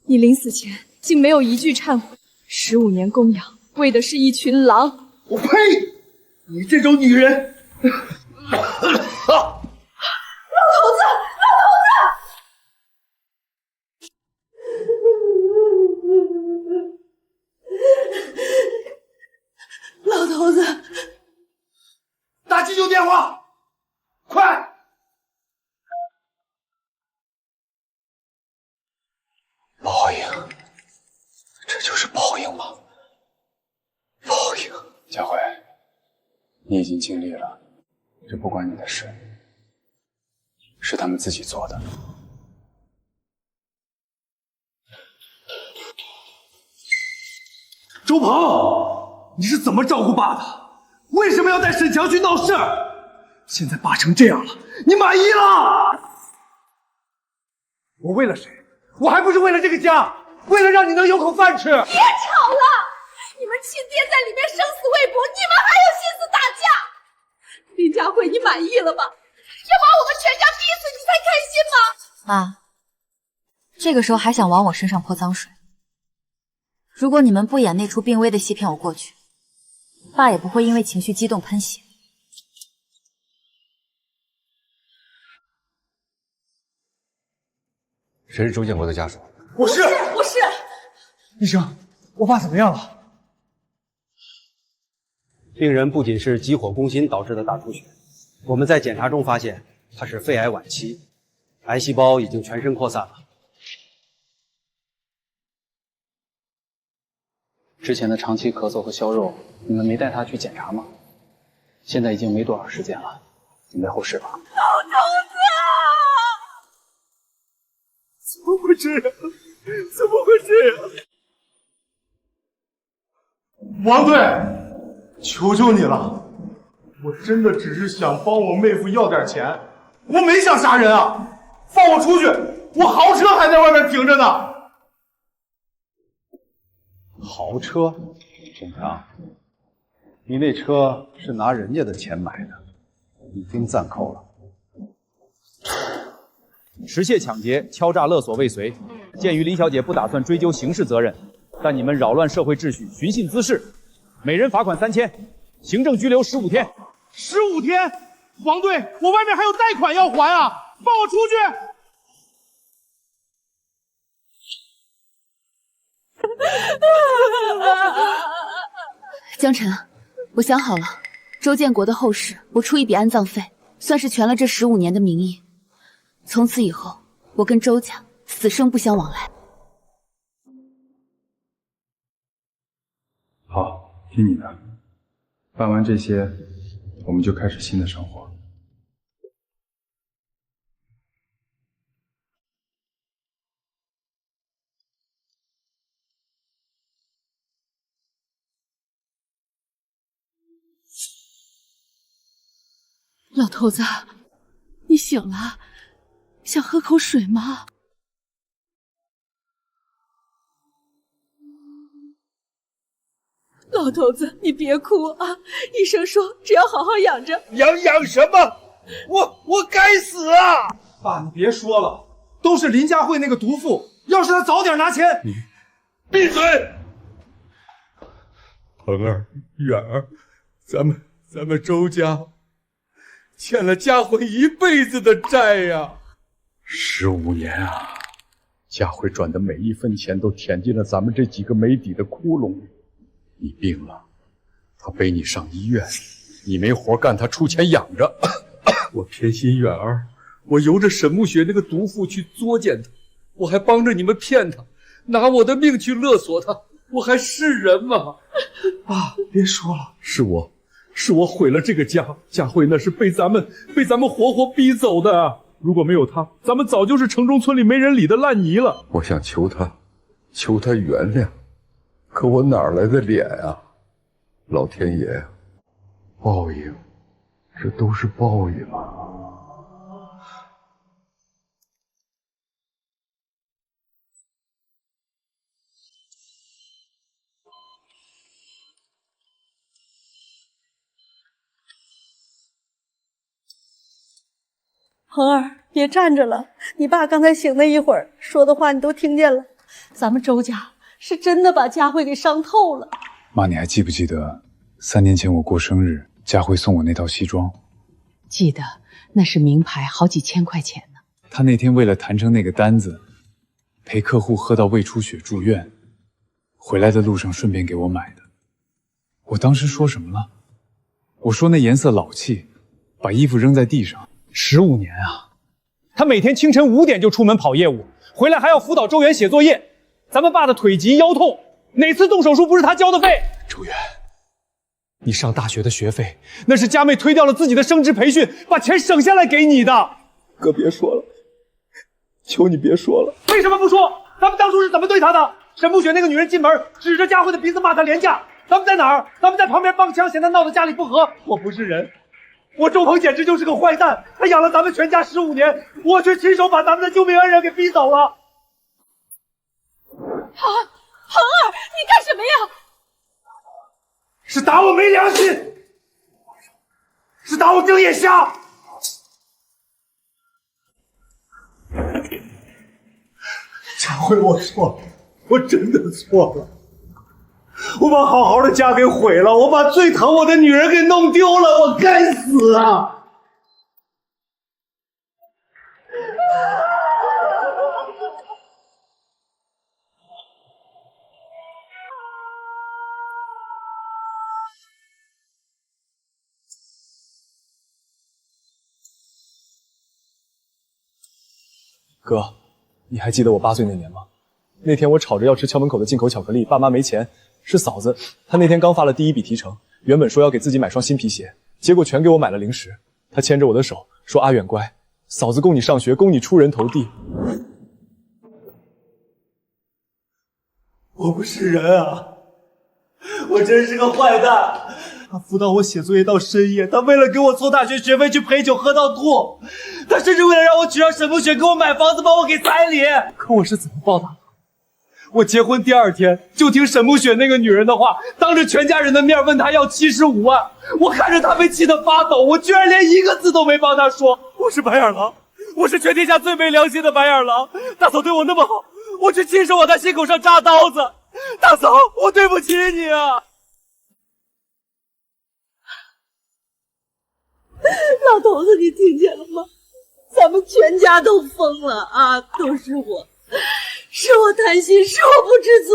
你临死前竟没有一句忏悔，15年供养，为的是一群狼。我呸！你这种女人！老头子，老头子，打急救电话，快！报应，这就是报应吗？报应。佳慧，你已经尽力了，这不关你的事，是他们自己做的。周鹏，你是怎么照顾爸的？为什么要带沈强去闹事儿？现在爸成这样了，你满意了？我为了谁？我还不是为了这个家，为了让你能有口饭吃。别吵了！你们亲爹在里面生死未卜，你们还有心思打架？林佳慧，你满意了吧？要把我们全家逼死，你才开心吗？妈，这个时候还想往我身上泼脏水？如果你们不演那出病危的戏骗我过去，爸也不会因为情绪激动喷血。谁是周建国的家属？我是。医生，我爸怎么样了？病人不仅是急火攻心导致的大出血，我们在检查中发现他是肺癌晚期，癌细胞已经全身扩散了。之前的长期咳嗽和消肉，你们没带他去检查吗？现在已经没多少时间了，准备后事吧。老头子，怎么会这样？怎么会这样？王队，求求你了，我真的只是想帮我妹夫要点钱，我没想杀人啊！放我出去，我豪车还在外面停着呢。豪车，钟强，你那车是拿人家的钱买的，已经暂扣了。持械抢劫、敲诈勒索未遂。鉴于林小姐不打算追究刑事责任，但你们扰乱社会秩序、寻衅滋事，每人罚款3000，行政拘留15天。15天，王队，我外面还有贷款要还啊！放我出去！江晨，我想好了，周建国的后事我出一笔安葬费，算是全了这15年的名义。从此以后，我跟周家死生不相往来。好，听你的。办完这些，我们就开始新的生活。老头子，你醒了，想喝口水吗？老头子，你别哭啊！医生说只要好好养着。养什么？我该死啊！爸，你别说了，都是林佳慧那个毒妇，要是她早点拿钱，你闭嘴！鹏儿、远儿，咱们周家欠了佳慧一辈子的债呀！15年啊，佳慧赚的每一分钱都填进了咱们这几个没底的窟窿里。你病了，她背你上医院，你没活干，她出钱养着。我偏心远儿，我由着沈暮雪那个毒妇去作践她，我还帮着你们骗她，拿我的命去勒索她，我还是人吗？爸，别说了，是我毁了这个家，佳慧那是被咱们活活逼走的。如果没有她，咱们早就是城中村里没人理的烂泥了。我想求她原谅，可我哪来的脸啊？老天爷，报应，这都是报应啊！恒儿，别站着了，你爸刚才醒那一会儿说的话你都听见了。咱们周家是真的把佳慧给伤透了。妈，你还记不记得3年前我过生日，佳慧送我那套西装？记得，那是名牌，好几千块钱呢。她那天为了谈成那个单子，陪客户喝到胃出血住院，回来的路上顺便给我买的。我当时说什么了？我说那颜色老气，把衣服扔在地上。15年啊！他每天清晨5点就出门跑业务，回来还要辅导周元写作业。咱们爸的腿疾腰痛，哪次动手术不是他交的费？周元，你上大学的学费，那是佳妹推掉了自己的升职培训，把钱省下来给你的。哥别说了，求你别说了。为什么不说？咱们当初是怎么对他的？沈暮雪那个女人进门，指着佳慧的鼻子骂她廉价。咱们在哪儿？咱们在旁边帮腔，嫌她闹得家里不和。我不是人。我周鹏简直就是个坏蛋，他养了咱们全家15年，我却亲手把咱们的救命恩人给逼走了。恒儿，你干什么呀？是打我没良心，是打我睁眼瞎。佳慧，我错了，我真的错了。我把好好的家给毁了，我把最疼我的女人给弄丢了，我该死啊！哥，你还记得我8岁那年吗？那天我吵着要吃校门口的进口巧克力，爸妈没钱，是嫂子，她那天刚发了第1笔提成，原本说要给自己买双新皮鞋，结果全给我买了零食。她牵着我的手说：“阿远乖，嫂子供你上学，供你出人头地。”我不是人啊！我真是个坏蛋！他辅导我写作业到深夜，他为了给我凑大学学费去陪酒喝到吐，他甚至为了让我娶上沈慕雪，给我买房子，帮我给彩礼。可我是怎么报答他？我结婚第2天就听沈慕雪那个女人的话，当着全家人的面问他要75万。我看着他被气得发抖，我居然连1个字都没帮他说。我是白眼狼，我是全天下最没良心的白眼狼。大嫂对我那么好，我却亲手往她心口上扎刀子。大嫂，我对不起你啊！老头子，你听见了吗？咱们全家都疯了啊！都是我，是我贪心，是我不知足。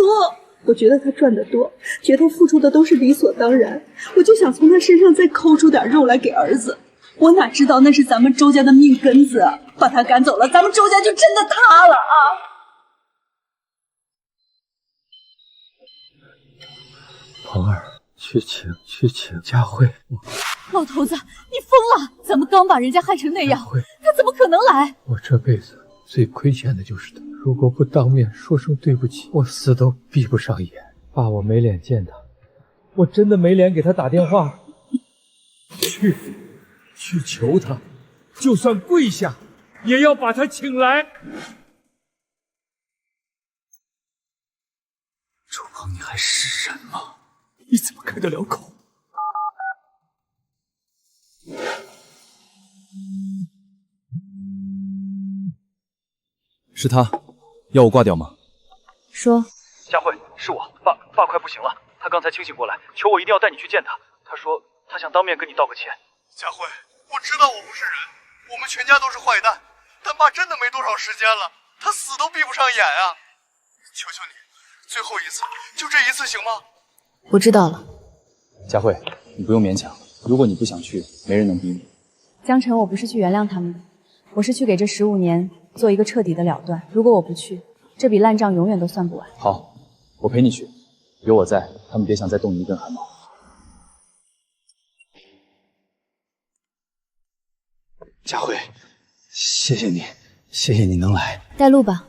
我觉得他赚得多，觉得付出的都是理所当然，我就想从他身上再抠出点肉来给儿子。我哪知道那是咱们周家的命根子啊！把他赶走了，咱们周家就真的塌了啊！鹏儿，去请佳慧。老头子，你疯了！咱们刚把人家害成那样，他怎么可能来？我这辈子最亏欠的就是他，如果不当面说声对不起，我死都闭不上眼。爸，我没脸见他，我真的没脸给他打电话。去求他，就算跪下，也要把他请来。周鹏，你还是人吗？你怎么开得了口？是他，要我挂掉吗？说。佳慧，是我，爸快不行了，他刚才清醒过来，求我一定要带你去见他。他说他想当面跟你道个歉。佳慧，我知道我不是人，我们全家都是坏蛋，但爸真的没多少时间了，他死都闭不上眼啊！求求你，最后一次，就这一次行吗？我知道了。佳慧，你不用勉强，如果你不想去，没人能逼你。江晨，我不是去原谅他们的，我是去给这15年做一个彻底的了断。如果我不去，这笔烂账永远都算不完。好，我陪你去，有我在，他们别想再动你一根汗毛。佳慧，谢谢你，谢谢你能来。带路吧。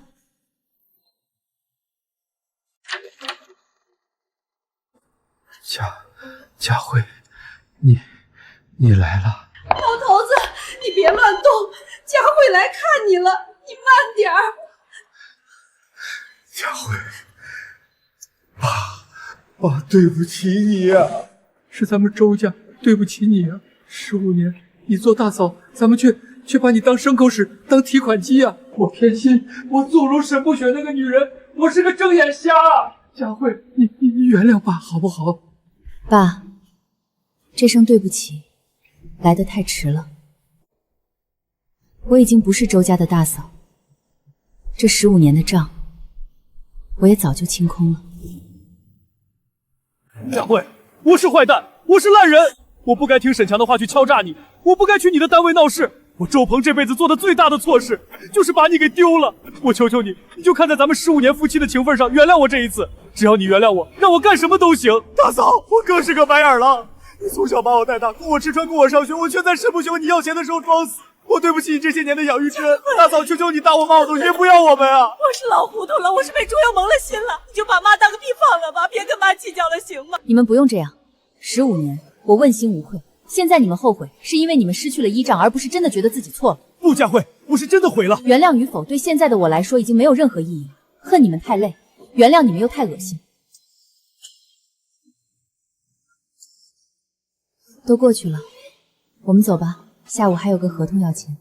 佳慧，你来了。老头子，你别乱动，佳慧来看你了，你慢点儿。佳慧，爸对不起你呀！是咱们周家对不起你啊！15年你做大嫂，咱们却把你当牲口使，当提款机啊！我偏心，我纵容沈不雪那个女人，我是个睁眼瞎啊！佳慧，你原谅爸好不好？爸，这声对不起来得太迟了。我已经不是周家的大嫂，这15年的账，我也早就清空了。佳慧，我是坏蛋，我是烂人，我不该听沈强的话去敲诈你，我不该去你的单位闹事。我周鹏这辈子做的最大的错事，就是把你给丢了。我求求你，你就看在咱们15年夫妻的情分上，原谅我这一次。只要你原谅我，让我干什么都行。大嫂，我更是个白眼狼，你从小把我带大，供我吃穿，供我上学，我却在沈不雄你要钱的时候装死。我对不起你这些年的养育之恩，大嫂，求求你大我妈我都别不要我们啊！我是老糊涂了，我是被猪油蒙了心了，你就把妈当个屁放了吧，别跟妈计较了，行吗？你们不用这样，15年我问心无愧，现在你们后悔，是因为你们失去了依仗，而不是真的觉得自己错了。不，佳慧，我是真的悔了。原谅与否，对现在的我来说已经没有任何意义了。恨你们太累，原谅你们又太恶心。都过去了，我们走吧，下午还有个合同要签。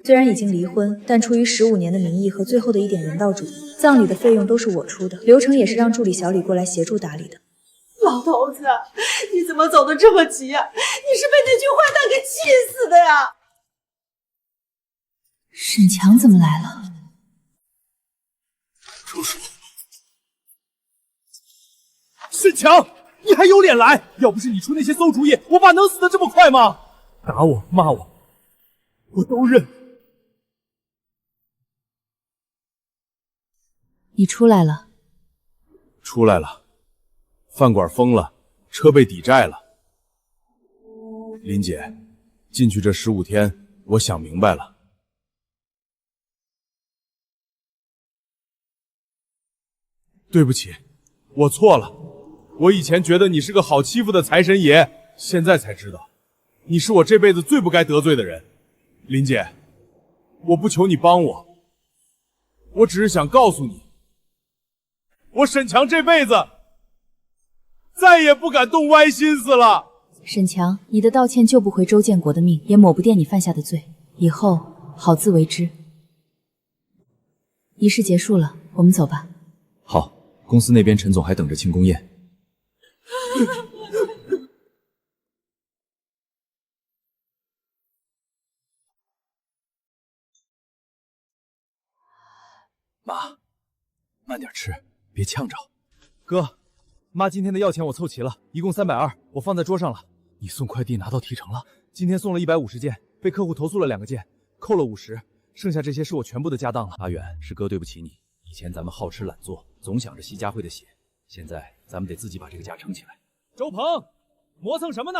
虽然已经离婚，但出于15年的名义和最后的一点人道主义，葬礼的费用都是我出的，流程也是让助理小李过来协助打理的。老头子，你怎么走得这么急呀？你是被那群坏蛋给气死的呀！沈强怎么来了？周叔，沈强，你还有脸来？要不是你出那些馊主意，我爸能死得这么快吗？打我骂我，我都认。你出来了。出来了，饭馆封了，车被抵债了。林姐，进去这15天，我想明白了。对不起，我错了。我以前觉得你是个好欺负的财神爷，现在才知道，你是我这辈子最不该得罪的人。林姐，我不求你帮我，我只是想告诉你，我沈强这辈子再也不敢动歪心思了。沈强，你的道歉救不回周建国的命，也抹不掉你犯下的罪，以后好自为之。仪式结束了，我们走吧。好，公司那边陈总还等着庆功宴。妈，慢点吃，别呛着。哥，妈今天的药钱我凑齐了，一共320，我放在桌上了。你送快递拿到提成了？今天送了150件，被客户投诉了2个件，扣了50，剩下这些是我全部的家当了。阿远，是哥对不起你，以前咱们好吃懒做，总想着吸佳慧的血，现在咱们得自己把这个家撑起来。周鹏，磨蹭什么呢？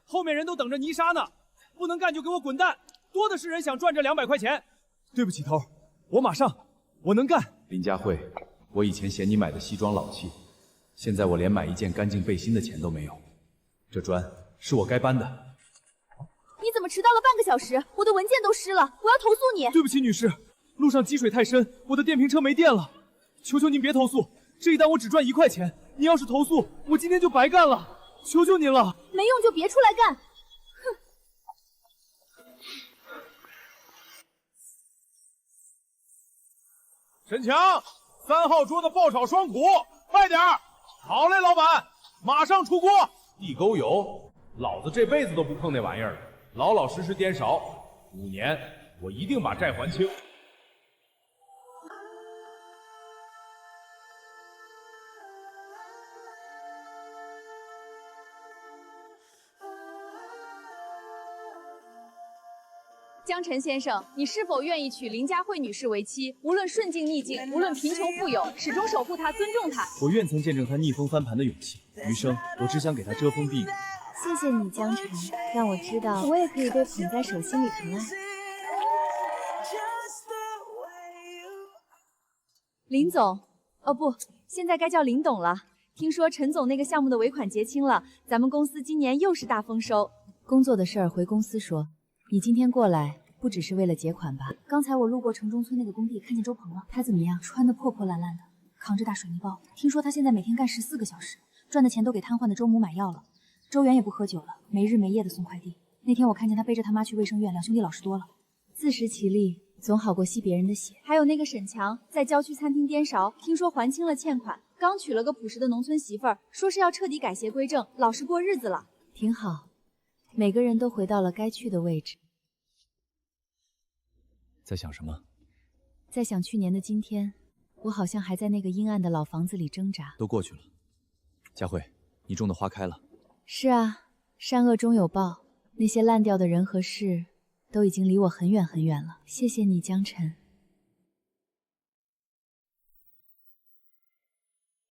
后面人都等着泥沙呢，不能干就给我滚蛋！多的是人想赚这200块钱。对不起头，我马上，我能干。林佳慧，我以前嫌你买的西装老气，现在我连买一件干净背心的钱都没有。这砖是我该搬的。你怎么迟到了半个小时？我的文件都湿了，我要投诉你。对不起，女士，路上积水太深，我的电瓶车没电了。求求您别投诉，这一单我只赚1块钱。你要是投诉，我今天就白干了。求求您了。没用就别出来干。哼。沈强，3号桌的爆炒双骨，快点儿！好嘞，老板，马上出锅。地沟油，老子这辈子都不碰那玩意儿了，老老实实颠勺，5年，我一定把债还清。江晨先生，你是否愿意娶林佳慧女士为妻？无论顺境逆境，无论贫穷富有，始终守护她，尊重她。我愿曾见证她逆风翻盘的勇气，余生我只想给她遮风避雨。谢谢你，江晨，让我知道我也可以被捧在手心里疼爱。林总，哦不，现在该叫林董了。听说陈总那个项目的尾款结清了，咱们公司今年又是大丰收。工作的事儿回公司说。你今天过来不只是为了结款吧？刚才我路过城中村那个工地，看见周鹏了。他怎么样？穿得破破烂烂的，扛着大水泥包。听说他现在每天干14个小时，赚的钱都给瘫痪的周母买药了。周元也不喝酒了，没日没夜的送快递。那天我看见他背着他妈去卫生院，两兄弟老实多了。自食其力总好过吸别人的血。还有那个沈强，在郊区餐厅颠勺，听说还清了欠款，刚娶了个朴实的农村媳妇儿，说是要彻底改邪归正，老实过日子了。挺好。每个人都回到了该去的位置。在想什么？在想去年的今天，我好像还在那个阴暗的老房子里挣扎。都过去了。佳慧，你种的花开了。是啊，善恶终有报，那些烂掉的人和事，都已经离我很远很远了。谢谢你，江晨。